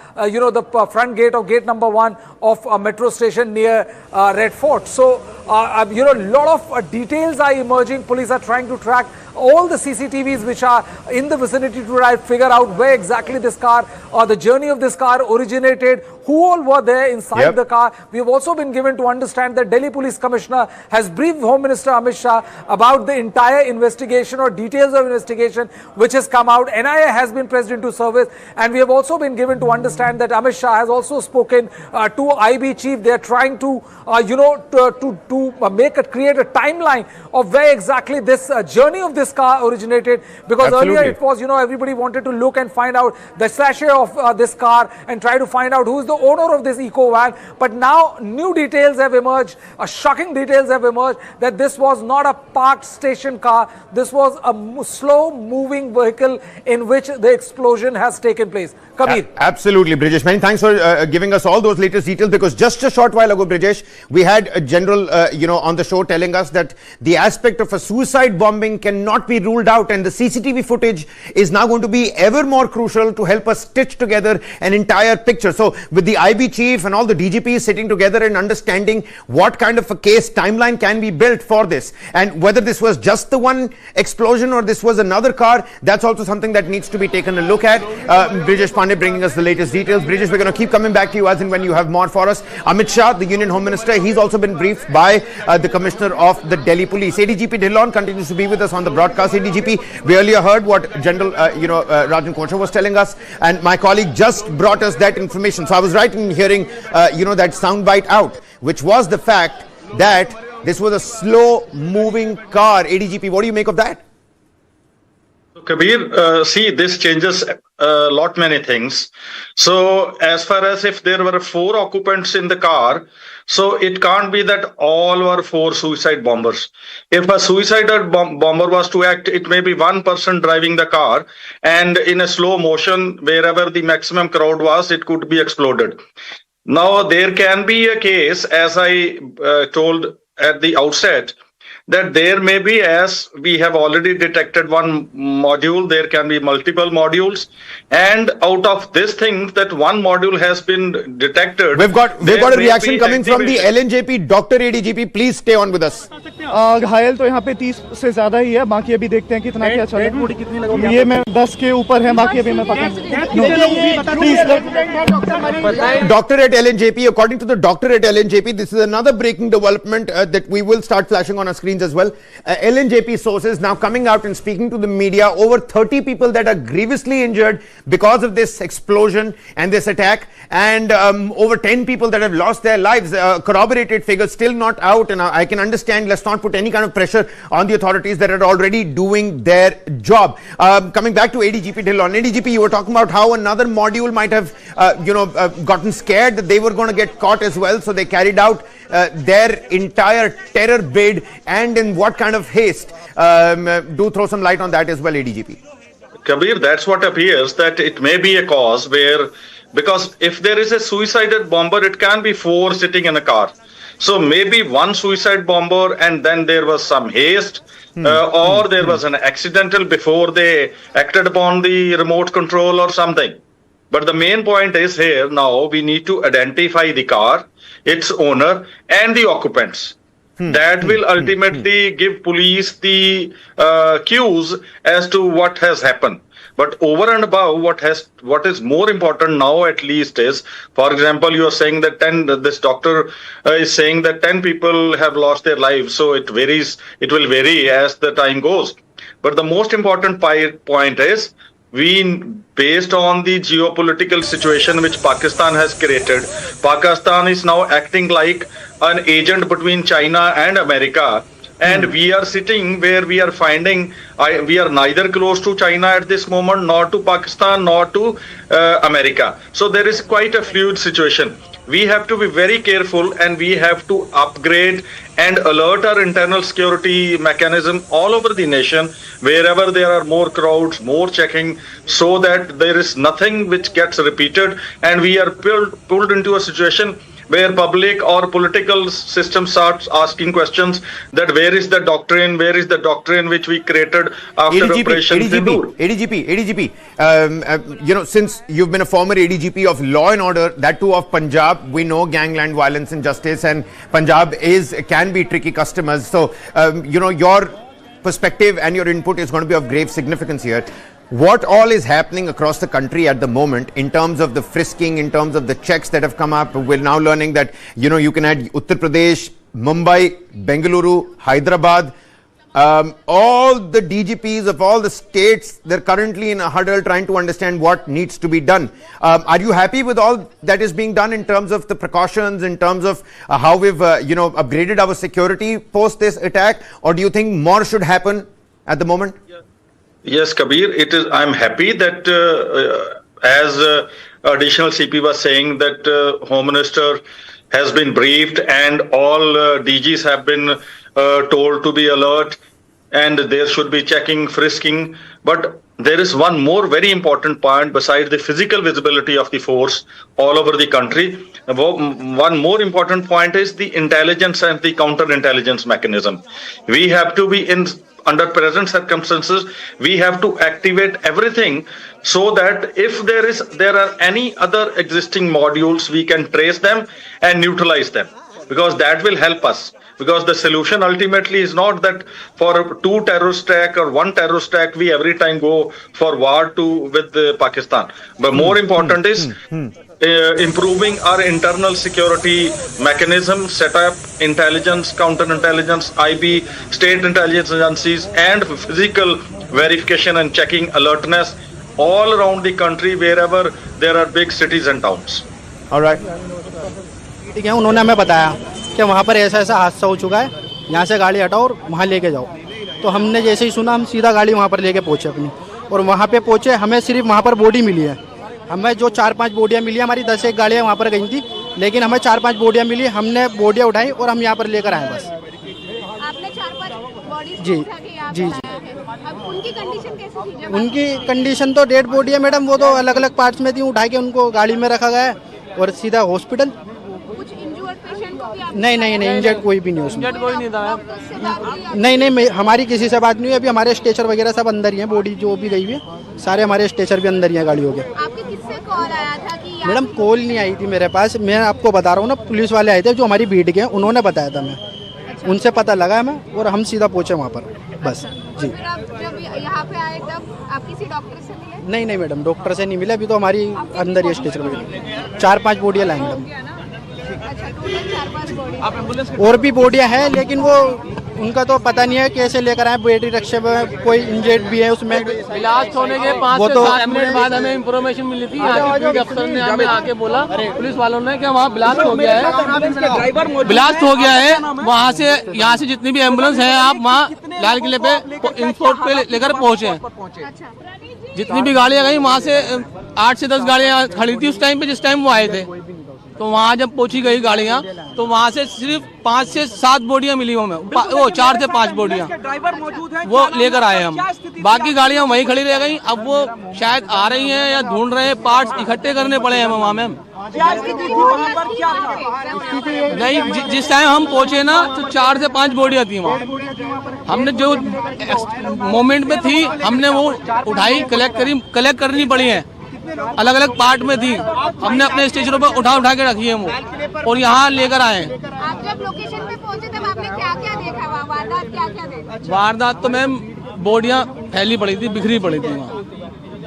front gate of gate number 1 of a metro station near Red Fort. So a lot of details are emerging. Police are trying to track all the CCTVs which are in the vicinity to try to figure out where exactly this car or the journey of this car originated, who all were there inside the car. We have also been given to understand that Delhi Police Commissioner has briefed Home Minister Amit Shah about the entire investigation or details of investigation which has come out. NIA has been pressed into service, and we have also been given to understand that Amit Shah has also spoken to IB chief. They are trying to create a timeline of where exactly this journey of this car originated, because earlier it was, everybody wanted to look and find out the sachet of this car and try to find out who is the owner of this eco van. But now new details have emerged, shocking details have emerged, that this was not a parked station car. This was a slow moving vehicle in which the explosion has taken place. Kabir. Absolutely, Brijesh. Many thanks for giving us all those latest details, because just a short while ago, Brijesh, we had a general, on the show telling us that the aspect of a suicide bombing cannot be ruled out, and the CCTV footage is now going to be ever more crucial to help us stitch together an entire picture. So with the IB chief and all the DGPs sitting together and understanding what kind of a case timeline can be built for this, and whether this was just the one explosion or this was another car, that's also something that needs to be taken a look at. Brijesh Pandey bringing us the latest details. Brijesh, we're going to keep coming back to you as and when you have more for us. Amit Shah, the Union Home Minister, he's also been briefed by the Commissioner of the Delhi Police. ADGP Dhillon continues to be with us on the broadcast. ADGP, we earlier heard what General Rajan Kochar was telling us, and my colleague just brought us that information. So I was right in hearing that soundbite out, which was the fact that this was a slow moving car. ADGP, what do you make of that? Kabir, see, this changes a lot many things. So as far as if there were 4 occupants in the car, so it can't be that all were 4 suicide bombers. If a suicidal bomber was to act, it may be one person driving the car, and in a slow motion, wherever the maximum crowd was, it could be exploded. Now, there can be a case, as I told at the outset, that there may be, as we have already detected one module, there can be multiple modules, and out of this thing that one module has been detected. We've got a reaction coming from the LNJP. Dr. ADGP, please stay on with us. घायल तो यहाँ पे 30 से ज्यादा ही है, बाकी अभी देखते हैं कितना क्या चल रहा है। ये मैं 10 के ऊपर है, बाकी अभी मैं पता नहीं। Doctor at LNJP, according to the doctor at LNJP, this is another breaking development that we will start flashing on our screens as well. LNJP sources now coming out and speaking to the media. Over 30 people that are grievously injured because of this explosion and this attack, and over 10 people that have lost their lives. Corroborated figures still not out, and I can understand, let's not put any kind of pressure on the authorities that are already doing their job. Coming back to ADGP Dhillon. ADGP, you were talking about how another module might have gotten scared that they were going to get caught as well, so they carried out their entire terror bid, and in what kind of haste. Do throw some light on that as well, ADGP. Kabir, that's what appears, that it may be a cause where, because if there is a suicidal bomber, it can be 4 sitting in a car. So maybe one suicide bomber, and then there was some haste, or there was an accidental before they acted upon the remote control or something. But the main point is here now we need to identify the car, its owner, and the occupants. That will ultimately give police the cues as to what has happened. But over and above, what is more important now at least is, for example, you are saying that this doctor is saying that 10 people have lost their lives. So it varies, it will vary as the time goes. But the most important point is, based on the geopolitical situation which Pakistan has created, Pakistan is now acting like an agent between China and America. And we are sitting where we are finding, we are neither close to China at this moment, nor to Pakistan, nor to America. So there is quite a fluid situation. We have to be very careful, and we have to upgrade and alert our internal security mechanism all over the nation, wherever there are more crowds, more checking, so that there is nothing which gets repeated, and we are pulled into a situation where public or political system starts asking questions that where is the doctrine which we created after Operation Sindoor. ADGP, since you've been a former ADGP of law and order, that too of Punjab, we know gangland violence and justice, and Punjab can be tricky customers. So, your perspective and your input is going to be of grave significance here. what all is happening across the country at the moment in terms of the frisking, in terms of the checks that have come up. We're now learning that, you can add Uttar Pradesh, Mumbai, Bengaluru, Hyderabad. All the DGPs of all the states, they're currently in a huddle trying to understand what needs to be done. Are you happy with all that is being done in terms of the precautions, in terms of how we've, upgraded our security post this attack? Or do you think more should happen at the moment? Yes, Kabir, I'm happy that as additional CP was saying that Home Minister has been briefed and all DGs have been told to be alert and there should be checking, frisking. But there is one more very important point besides the physical visibility of the force all over the country. One more important point is the intelligence and the counterintelligence mechanism. We have to be under present circumstances, we have to activate everything so that if there are any other existing modules, we can trace them and neutralize them, because that will help us. Because the solution ultimately is not that for 2 terrorist attack or 1 terrorist attack, we every time go for war with Pakistan. But more important is improving our internal security mechanism, set up intelligence, counterintelligence, IB, state intelligence agencies, and physical verification and checking alertness all around the country wherever there are big cities and towns. All right. ठीक है, उन्होंने हमें बताया कि वहाँ पर ऐसा ऐसा हादसा हो चुका है, यहाँ से गाड़ी हटाओ और वहाँ लेके जाओ। तो हमने जैसे ही सुना, हम सीधा गाड़ी वहाँ पर लेके पहुँचे अपनी, और वहाँ पे पहुँचे, हमें सिर्फ वहाँ पर बॉडी मिली है। हमें जो 4-5 बोडियाँ मिली, हमारी 10-1 गाड़ियाँ वहाँ पर गई थी, लेकिन हमें 4-5 बोडियाँ मिली, हमने बोडियाँ उठाई और हम यहाँ पर लेकर आए बस। आपने 4-5 बॉडी जी जी। अब उनकी कंडीशन कैसी थी? उनकी कंडीशन तो डेड बॉडी है मैडम, वो तो अलग अलग पार्ट्स में थी, उठा के उनको गाड़ी में रखा गया और सीधा हॉस्पिटल। नहीं, इंजर्ड कोई भी नहीं उसमें। कोई नहीं था। नहीं, हमारी किसी से बात नहीं हुई। अभी हमारे स्ट्रेचर वगैरह सब अंदर ही हैं, बॉडी जो भी गई हुई है सारे हमारे स्ट्रेचर भी अंदर ही हैं गाड़ियों के। आपके किससे कॉल आया था कि मैडम कॉल नहीं आई थी मेरे पास, मैं आपको बता रहा हूँ ना, पुलिस वाले आए थे जो हमारी भीड़ के, उन्होंने बताया था, मैं उनसे पता लगा हमें और हम सीधा पहुँचे वहाँ पर बस। जी। जब यहाँ पे आए तब आप किसी डॉक्टर से मिले? नहीं मैडम, डॉक्टर से नहीं मिले, अभी तो हमारी अंदर ही स्ट्रेचर वगैरह 4-5 बॉडियाँ लाएँ मैडम। और भी बोडियाँ हैं, लेकिन वो उनका तो पता नहीं है कैसे लेकर आए, बैटरी रक्षे में कोई इंजर्ड भी है उसमें। ब्लास्ट होने के 5 से 7 मिनट बाद हमें इंफॉर्मेशन मिली थी, यहाँ के अफसर ने हमें आके बोला पुलिस वालों ने कि वहाँ ब्लास्ट हो गया है, वहाँ से यहाँ से जितनी भी एम्बुलेंस है आप वहाँ लाल किले पे इंपोर्ट पे लेकर पहुँचे। जितनी भी गाड़ियाँ गई वहाँ से 8 से 10 गाड़ियाँ खड़ी थी उस टाइम पे जिस टाइम वो आए थे। तो वहाँ जब पहुंची गई गाड़ियाँ तो वहाँ से सिर्फ 5 से 7 बोडियाँ मिली हमें, वो 4 से 5 बोडियाँ वो लेकर आए हम, बाकी गाड़ियाँ वहीं खड़ी रह गई। अब वो शायद आ रही हैं या ढूंढ रहे हैं, पार्ट्स इकट्ठे करने पड़े हैं वहाँ मैम। नहीं, जिस टाइम हम पहुंचे ना तो 4 से 5 बोडियाँ थी वहाँ। हमने जो मोमेंट में थी हमने वो उठाई, कलेक्ट करनी पड़ी है, अलग अलग पार्ट में थी, हमने अपने स्टेशनों पर उठा के रखी है वो और यहाँ लेकर आए। आप जब लोकेशन पे पहुंचे तब आपने क्या देखा वहाँ? वारदात क्या देखा? वारदात तो मैम बोडियाँ फैली पड़ी थी, बिखरी पड़ी थी वहाँ,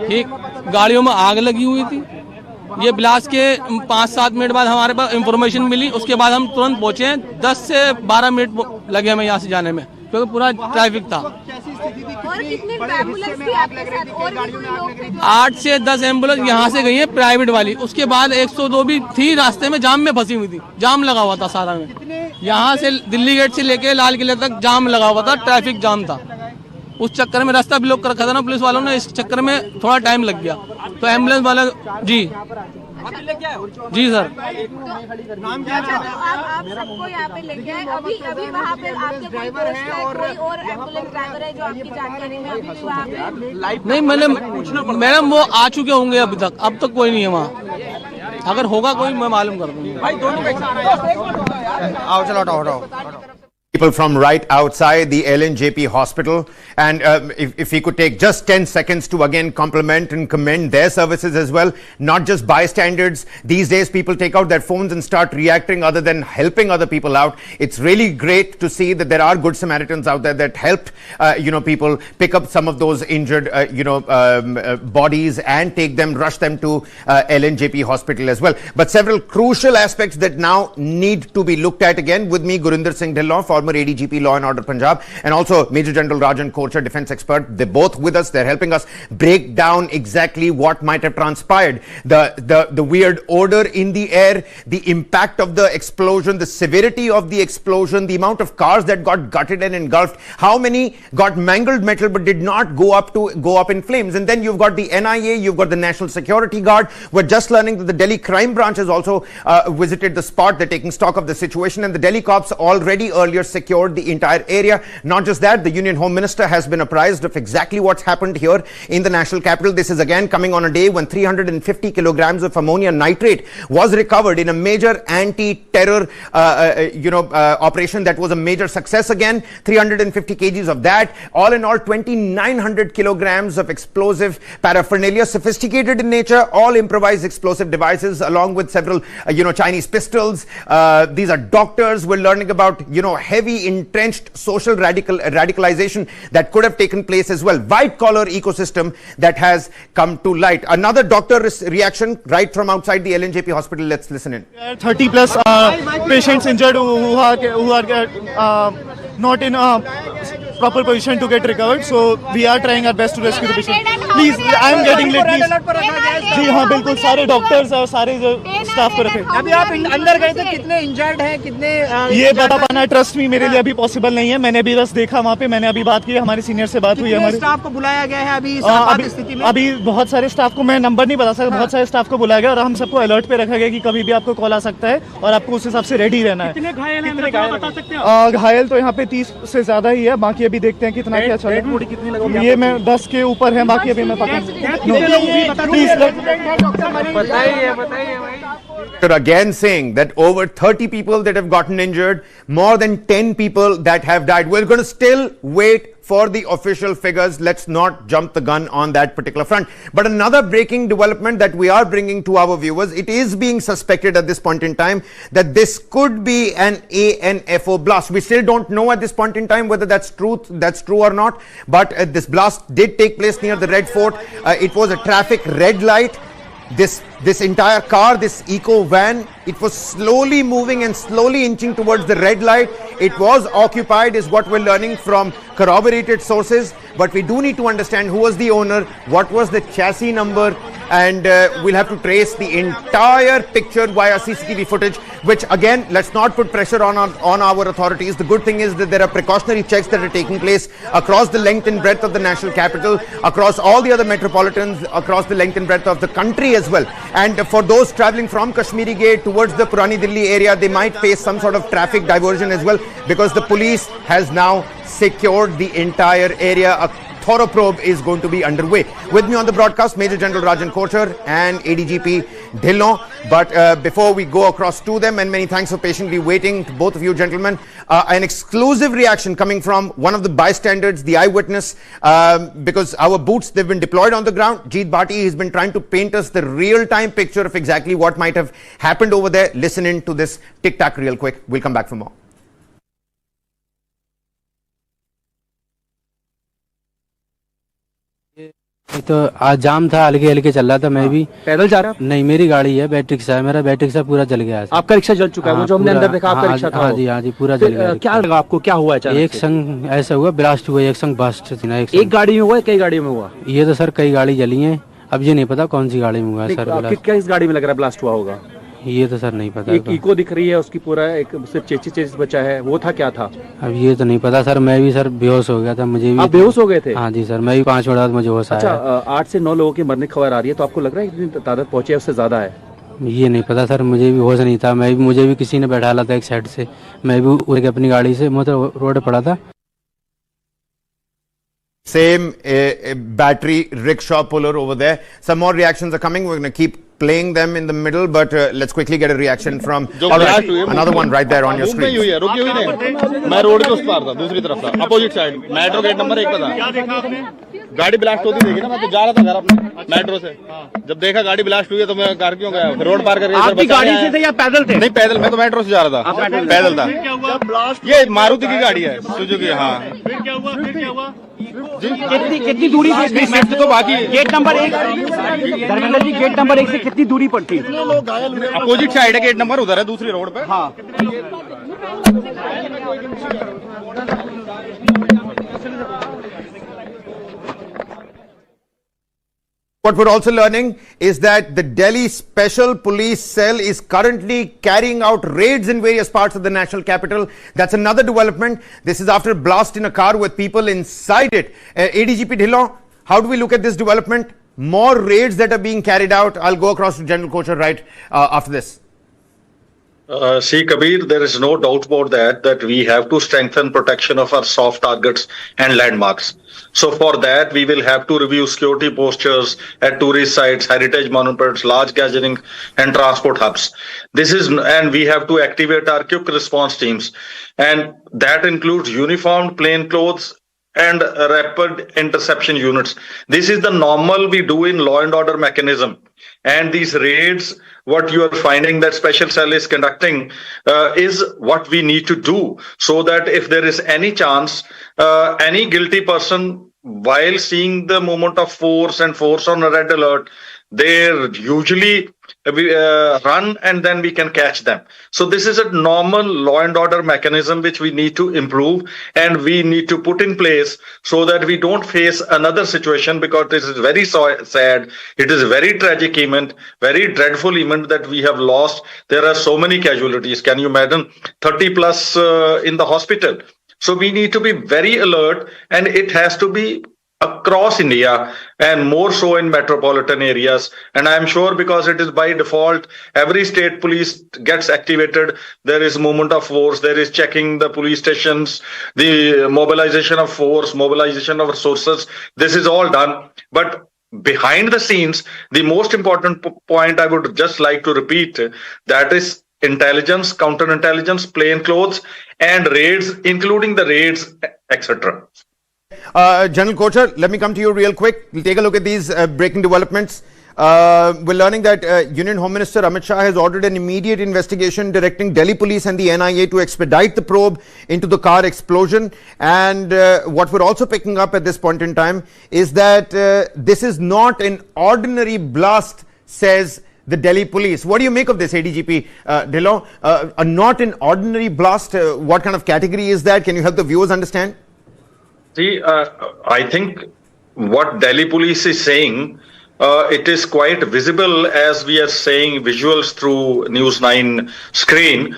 ठीक, गाड़ियों में आग लगी हुई थी। ये ब्लास्ट के 5-7 मिनट बाद हमारे पास इंफॉर्मेशन मिली, उसके बाद हम तुरंत पहुंचे हैं। 10 से 12 मिनट लगे हमें यहाँ से जाने में, क्योंकि पूरा ट्रैफिक था। और कितने एम्बुलेंस थी आपके साथ? और भी कोई लोग थे? 8 से 10 एम्बुलेंस यहाँ से गई है प्राइवेट वाली, उसके बाद 102 भी थी, रास्ते में जाम में फंसी हुई थी, जाम लगा हुआ था सारा में। यहाँ से दिल्ली गेट से लेके लाल किले तक जाम लगा हुआ था, ट्रैफिक जाम था। उस चक्कर में रास्ता ब्लॉक कर रखा था ना पुलिस वालों ने, इस चक्कर में थोड़ा टाइम लग गया। तो एम्बुलेंस वाला जी सर। नाम क्या है? आप सबको यहाँ पे लेके आए, अभी वहाँ पे आपके कोई दोस्त है, कोई और एम्बुलेंस ड्राइवर है जो आपकी जानकारी में अभी भी वहाँ पे? नहीं मैडम वो आ चुके होंगे अभी तक, अब तक कोई नहीं है वहाँ। अगर होगा कोई मैं मालूम कर दूंगा। आओ चलो हटाओ। People from right outside the LNJP hospital, and if we could take just 10 seconds to again compliment and commend their services as well, not just bystanders. These days people take out their phones and start reacting other than helping other people out. It's really great to see that there are good Samaritans out there that helped people pick up some of those injured bodies and take them, rush them to LNJP hospital as well. But several crucial aspects that now need to be looked at again. With me, Gurinder Singh Dhillon, former ADGP Law and Order Punjab, and also Major General Rajan Kochhar, defense expert. They're both with us. They're helping us break down exactly what might have transpired. The weird odor in the air, the impact of the explosion, the severity of the explosion, the amount of cars that got gutted and engulfed, how many got mangled metal but did not go up in flames. And then you've got the NIA, you've got the National Security Guard. We're just learning that the Delhi Crime Branch has also visited the spot. They're taking stock of the situation, and the Delhi cops already earlier secured the entire area. Not just that, the Union Home Minister has been apprised of exactly what's happened here in the national capital. This is again coming on a day when 350 kilograms of ammonia nitrate was recovered in a major anti-terror operation that was a major success again. 350 kgs of that. All in all, 2,900 kilograms of explosive paraphernalia, sophisticated in nature, all improvised explosive devices, along with several Chinese pistols. These are doctors. We're learning about heavy entrenched social radicalization that could have taken place as well. White collar ecosystem that has come to light. Another doctor reaction right from outside the LNJP hospital. Let's listen in. 30 plus patients injured who are not in a proper position to get recovered, so we are trying our best to rescue the patient. Please, I am getting late, please. जी हाँ, बिल्कुल सारे doctors और सारे जो staff को रखे. अभी आप अंदर गए थे, कितने इंजर्ड हैं, कितने ये बता पाना ट्रस्ट मी मेरे लिए अभी पॉसिबल नहीं है. मैंने अभी बस देखा वहाँ पे, मैंने अभी बात की, हमारे सीनियर से बात हुई. हमारे स्टाफ को बुलाया गया है अभी स्थिति में? अभी बहुत सारे स्टाफ को मैं नंबर नहीं बता सकता. बहुत सारे स्टाफ को बुलाया गया और हम सबको अलर्ट पे रखा गया कि कभी भी आपको कॉल आ सकता है और आपको उस हिसाब से रेडी रहना है. कितने घायल हैं? घायल तो यहाँ पे 30 से ज्यादा ही है. बाकी अभी देखते हैं कितना क्या चल रहा है. ये मैं 10 के ऊपर है. बाकी अभी मैं पता They're again saying that over 30 people that have gotten injured, more than 10 people that have died. We're going to still wait for the official figures. Let's not jump the gun on that particular front. But another breaking development that we are bringing to our viewers, it is being suspected at this point in time that this could be an ANFO blast. We still don't know at this point in time whether that's true or not. But this blast did take place near the Red Fort. It was a traffic red light. This entire car, this eco van, it was slowly moving and slowly inching towards the red light. It was occupied, is what we're learning from corroborated sources. But we do need to understand who was the owner, what was the chassis number, and we'll have to trace the entire picture via CCTV footage, which again, let's not put pressure on our authorities. The good thing is that there are precautionary checks that are taking place across the length and breadth of the national capital, across all the other metropolitans, across the length and breadth of the country as well. And for those traveling from Kashmiri Gate towards the Purani Delhi area, they might face some sort of traffic diversion as well, because the police has now secured the entire area. A thorough probe is going to be underway. With me on the broadcast, Major General Rajan Kochhar and ADGP Dhillon. But before we go across to them, and many thanks for patiently waiting to both of you gentlemen, an exclusive reaction coming from one of the bystanders, the eyewitness, because our boots, they've been deployed on the ground. Jeet Bhati has been trying to paint us the real-time picture of exactly what might have happened over there. Listen in to this tic-tac real quick. We'll come back for more. तो आज जाम था, हल्के हल्के चल रहा था. मैं भी पैदल जा रहा हूँ? नहीं, मेरी गाड़ी है, बैटरी रिक्शा है मेरा. बैटरी रिक्शा पूरा जल गया है. आपका रिक्शा जल चुका है? वो जो हमने अंदर देखा आपका रिक्शा था? हाँ जी, पूरा जल गया. क्या लगा आपको, क्या हुआ अचानक? एक संग ऐसा हुआ, ब्लास्ट हुआ, एक संग बस्ट थी ना. एक गाड़ी में हुआ, कई गाड़ियों में हुआ? ये तो सर कई गाड़ी जली है. अब ये नहीं पता कौन सी गाड़ी में हुआ है सर. किस गाड़ी में लग रहा है ब्लास्ट हुआ होगा? ये तो सर नहीं पता. एक इको दिख रही है उसकी, पूरा एक सिर्फ चेचिस बचा है, वो था, क्या था? अब ये तो नहीं पता सर. मैं भी सर बेहोश हो गया था. मुझे भी. आप बेहोश हो गए थे? हाँ जी सर, मैं भी 5 मिनट बाद मुझे होश आया. अच्छा, 8 से 9 लोगों की मरने की खबर आ रही है, तो आपको लग रहा है कितनी तादाद पहुंची है, उससे ज्यादा है? ये नहीं पता सर, मुझे भी होश नहीं था. मुझे भी किसी ने बैठा था एक साइड से. मैं भी उड़ के अपनी गाड़ी से मतलब रोड पड़ा था. Same battery rickshaw puller over there. Some more reactions are coming. We're going to keep playing them in the middle, but let's quickly get a reaction from another one right there on your screen. रुकी हुई नहीं, मैं road के उस पार था, दूसरी तरफ था, opposite side, metro gate number 1 पे था। गाड़ी ब्लास्ट होती देखी ना, मैं तो जा रहा था घर अपने मेट्रो से, जब देखा गाड़ी ब्लास्ट हुई है तो मैं कार क्यों गया, रोड पार करके। आपकी गाड़ी से थे या पैदल थे? नहीं पैदल, मैं तो मेट्रो से जा रहा था, पैदल था। ये मारुति की गाड़ी है, सुजुकी। हाँ, फिर क्या हुआ? कितनी दूरी तो बाकी gate number 1 Dharmendra ji, gate number 1 से कितनी दूरी पर थी? अपोजिट साइड है गेट नंबर, उधर है दूसरी रोड पे। हाँ, What we're also learning is that the Delhi Special Police Cell is currently carrying out raids in various parts of the national capital. That's another development. This is after a blast in a car with people inside it. ADGP Dhillon, how do we look at this development? More raids that are being carried out. I'll go across to General Kochhar right after this. See, Kabir, there is no doubt about that we have to strengthen protection of our soft targets and landmarks. So for that, we will have to review security postures at tourist sites, heritage monuments, large gathering and transport hubs. And we have to activate our quick response teams. And that includes uniformed plainclothes and rapid interception units. This is the normal we do in law and order mechanism. And these raids, what you are finding that special cell is conducting is what we need to do, so that if there is any chance, any guilty person, while seeing the movement of force and force on a red alert, they usually run and then we can catch them. So this is a normal law and order mechanism which we need to improve and we need to put in place so that we don't face another situation, because this is very sad. It is a very tragic event, very dreadful event that we have lost. There are so many casualties. Can you imagine? 30 plus in the hospital. So we need to be very alert, and it has to be across India and more so in metropolitan areas. And I'm sure because it is by default, every state police gets activated. There is movement of force. There is checking the police stations, the mobilization of force, mobilization of resources. This is all done. But behind the scenes, the most important point I would just like to repeat, that is intelligence, counterintelligence, plainclothes, and raids, including the raids, etc. General Kochhar, let me come to you real quick. We'll take a look at these breaking developments. We're learning that Union Home Minister Amit Shah has ordered an immediate investigation directing Delhi Police and the NIA to expedite the probe into the car explosion. And what we're also picking up at this point in time is that this is not an ordinary blast, says the Delhi Police. What do you make of this, ADGP Dhillon? Not an ordinary blast. What kind of category is that? Can you help the viewers understand? See, I think what Delhi Police is saying, it is quite visible as we are saying visuals through News9 screen.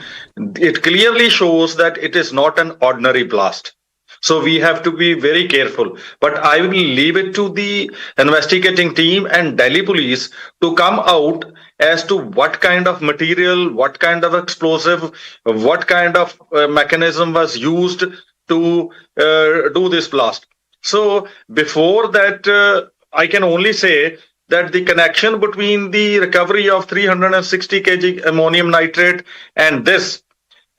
It clearly shows that it is not an ordinary blast. So we have to be very careful. But I will leave it to the investigating team and Delhi Police to come out as to what kind of material, what kind of explosive, what kind of mechanism was used to do this blast. So before that, I can only say that the connection between the recovery of 360 kg ammonium nitrate and this,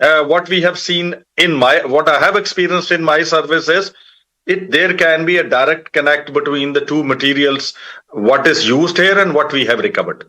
what we have seen in what I have experienced in my services, there can be a direct connect between the two materials, what is used here and what we have recovered.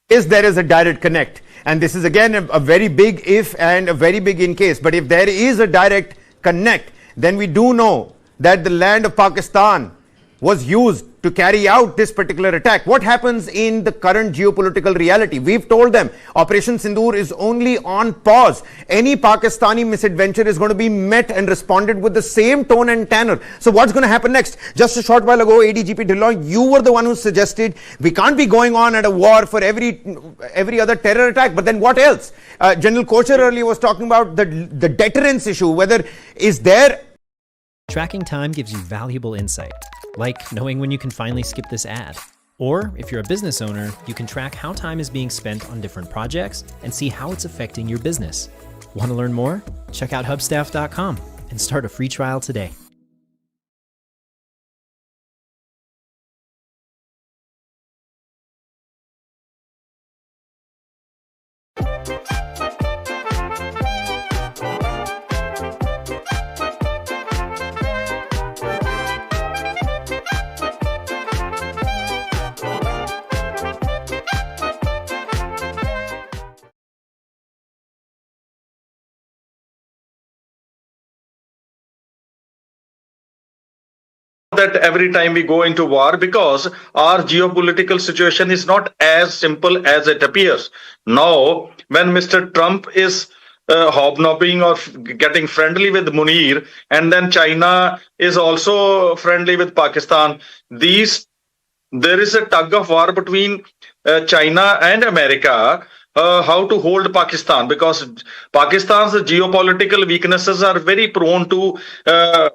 There is a direct connect, and this is again a very big if and a very big in case. But if there is a direct connect, then we do know that the land of Pakistan was used to carry out this particular attack. What happens in the current geopolitical reality? We've told them Operation Sindoor is only on pause. Any Pakistani misadventure is going to be met and responded with the same tone and tenor. So what's going to happen next? Just a short while ago, ADGP Dhillon, you were the one who suggested we can't be going on at a war for every other terror attack. But then what else? General Kochhar earlier was talking about the deterrence issue. Whether is there... Tracking time gives you valuable insight, like knowing when you can finally skip this ad. Or, if you're a business owner, you can track how time is being spent on different projects and see how it's affecting your business. Want to learn more? Check out hubstaff.com and start a free trial today. That every time we go into war, because our geopolitical situation is not as simple as it appears. Now, when Mr. Trump is hobnobbing or getting friendly with Munir, and then China is also friendly with Pakistan, there is a tug of war between China and America. How to hold Pakistan, because Pakistan's geopolitical weaknesses are very prone to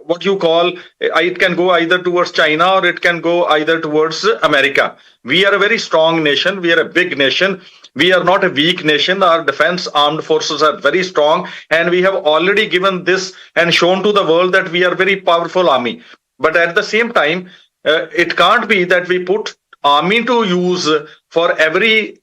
what you call, it can go either towards China or it can go either towards America. We are a very strong nation. We are a big nation. We are not a weak nation. Our defense armed forces are very strong, and we have already given this and shown to the world that we are a very powerful army. But at the same time, it can't be that we put army to use for every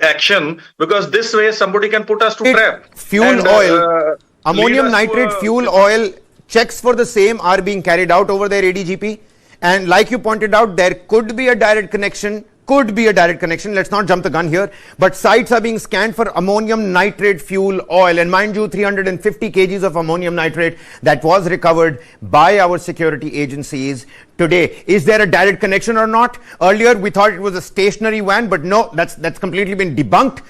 action, because this way somebody can put us to trap. Fuel oil, ammonium nitrate fuel oil checks for the same are being carried out over there, ADGP. And like you pointed out, there could be a direct connection. Let's not jump the gun here. But sites are being scanned for ammonium nitrate fuel oil. And mind you, 350 kgs of ammonium nitrate that was recovered by our security agencies today. Is there a direct connection or not? Earlier, we thought it was a stationary van, but no, that's completely been debunked.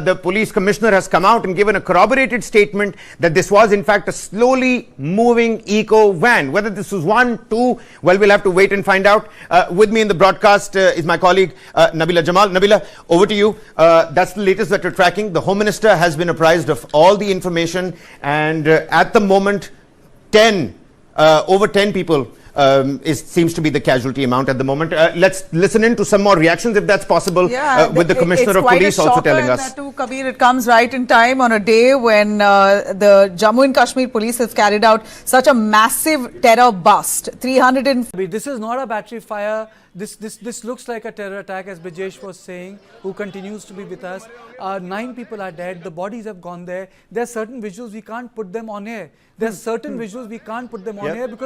The police commissioner has come out and given a corroborated statement that this was in fact a slowly moving eco van. Whether this was 1, 2, well, we'll have to wait and find out. With me in the broadcast is my colleague Nabila Jamal. Nabila, over to you. That's the latest that we're tracking. The Home Minister has been apprised of all the information, and at the moment, over 10 people seems to be the casualty amount at the moment. Let's listen in to some more reactions, if that's possible, with the Commissioner of Police also telling us. Too, Kabir, it comes right in time on a day when the Jammu and Kashmir police has carried out such a massive terror bust. This is not a battery fire. This looks like a terror attack, as Brijesh was saying, who continues to be with us. 9 people are dead. The bodies have gone there. There are certain visuals we can't put them on air. Because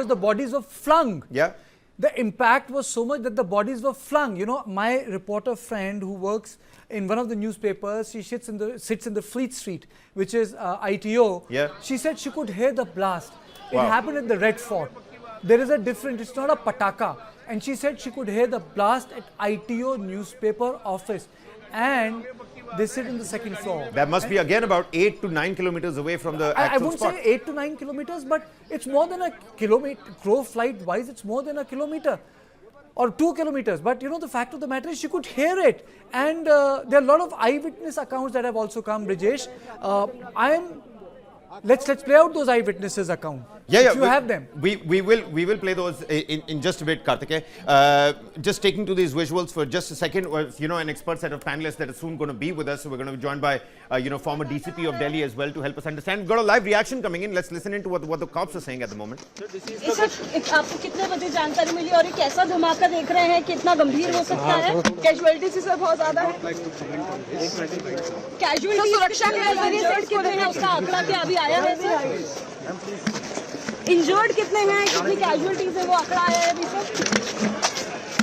the bodies were flung. Yeah. The impact was so much that the bodies were flung. You know, my reporter friend who works in one of the newspapers, she sits in the Fleet Street, which is ITO. Yeah. She said she could hear the blast. Wow. It happened at the Red Fort. There is a difference. It's not a pataka. And she said she could hear the blast at ITO newspaper office. And they sit in the second floor. That must be again about 8 to 9 kilometers away from the actual I wouldn't spot. say 8 to 9 kilometers, but it's more than a kilometer. Crow flight wise, it's more than a kilometer or 2 kilometers. But you know, the fact of the matter is she could hear it. And there are a lot of eyewitness accounts that have also come, Brijesh. Let's play out those eyewitnesses account. Yeah, if you have them. We will play those in just a bit, Karthike. Just taking to these visuals for just a second. You know, an expert set of panelists that are soon going to be with us. So we're going to be joined by former DCP of Delhi as well to help us understand. We've got a live reaction coming in. Let's listen into what the cops are saying at the moment. आपको कितने बजे जानकारी मिली और ये कैसा धमाका देख रहे हैं, कितना गंभीर हो सकता है? कैजुअलिटी से बहुत ज्यादा है। कैजुअलिटी सुरक्षा के नजरिए से कितने हैं उसका आंकड़ा क्या अभी आया है? इंजर्ड कितने हैं, कितनी कैजुअलिटीज है, वो आंकड़ा आया है अभी तक?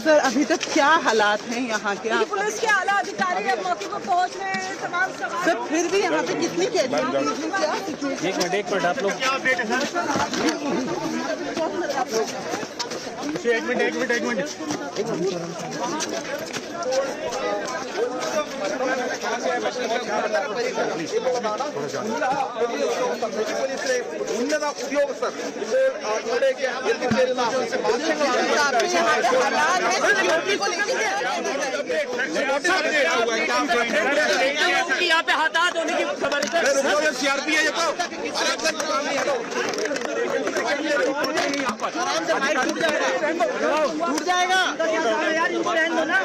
सर अभी तक क्या हालात हैं यहाँ के? पुलिस के आला अधिकारी अब मौके पर पहुँच रहे हैं, तमाम सवाल। सर फिर भी यहाँ पे कितनी कैजुअलिटीज हैं, क्या सिचुएशन? एक मिनट आप लोग क्या अपडेट है ಉನ್ನತ ಉದ್ಯೋಗ ಸರ್ ಕಡೆಗೆ यहाँ पे हाथात होने की खबर है। सीआरपी है ये तो टूट जाएगा यार, इंस्टेंट हो ना।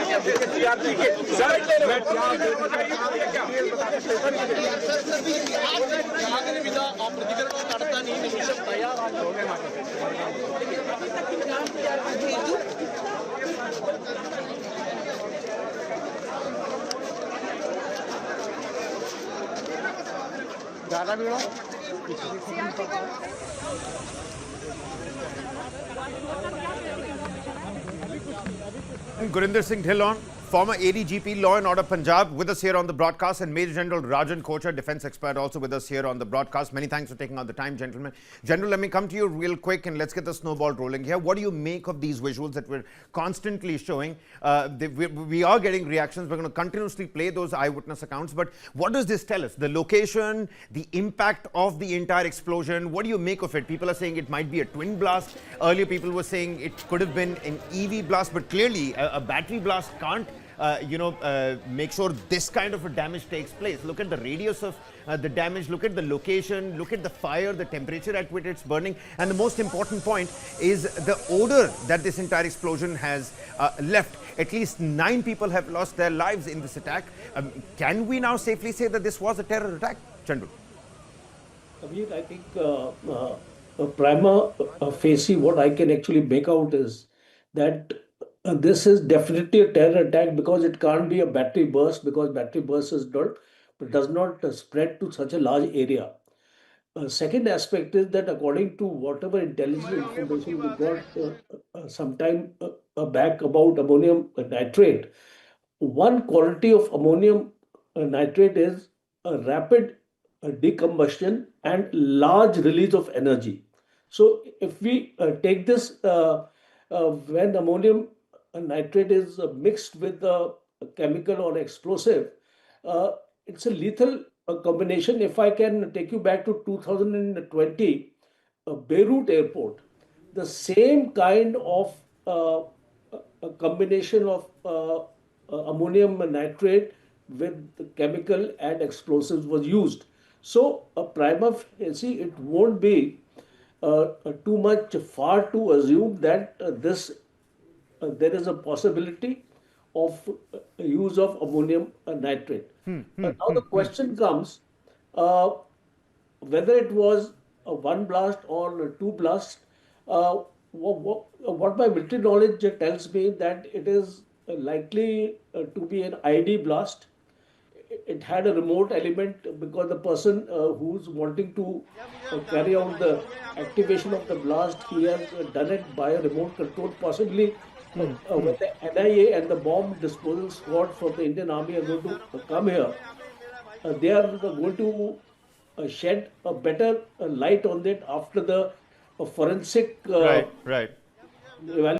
Gurinder Singh Dhillon, former ADGP Law and Order Punjab, with us here on the broadcast, and Major General Rajan Kochar, defense expert, also with us here on the broadcast. Many thanks for taking out the time, gentlemen. General, let me come to you real quick and let's get the snowball rolling here. What do you make of these visuals that we're constantly showing? We are getting reactions. We're going to continuously play those eyewitness accounts. But what does this tell us? The location, the impact of the entire explosion. What do you make of it? People are saying it might be a twin blast. Earlier, people were saying it could have been an EV blast. But clearly, a battery blast can't make sure this kind of a damage takes place. Look at the radius of the damage, look at the location, look at the fire, the temperature at which it's burning, and the most important point is the odor that this entire explosion has left. At least 9 people have lost their lives in this attack. Can we now safely say that this was a terror attack, Chandru? Abhijit, I think prima facie, what I can actually make out is that this is definitely a terror attack because it can't be a battery burst, because battery burst does not spread to such a large area. Second aspect is that according to whatever intelligence information we got some time back about ammonium nitrate, one quality of ammonium nitrate is a rapid decombustion and large release of energy. So if we take this, when ammonium nitrate is mixed with a chemical or explosive, it's a lethal combination. If I can take you back to 2020, Beirut airport, the same kind of a combination of ammonium nitrate with chemical and explosives was used. So a prima facie, it won't be too much far to assume that there is a possibility of use of ammonium nitrate. Now the question comes whether it was a one blast or two blasts. What my military knowledge tells me that it is likely to be an ID blast. It had a remote element because the person who's wanting to carry out the activation of the blast, he has done it by a remote control, possibly. When the NIA and the bomb disposal squad from the Indian Army are going to come here, they are going to shed a better light on it after the forensic right. evaluation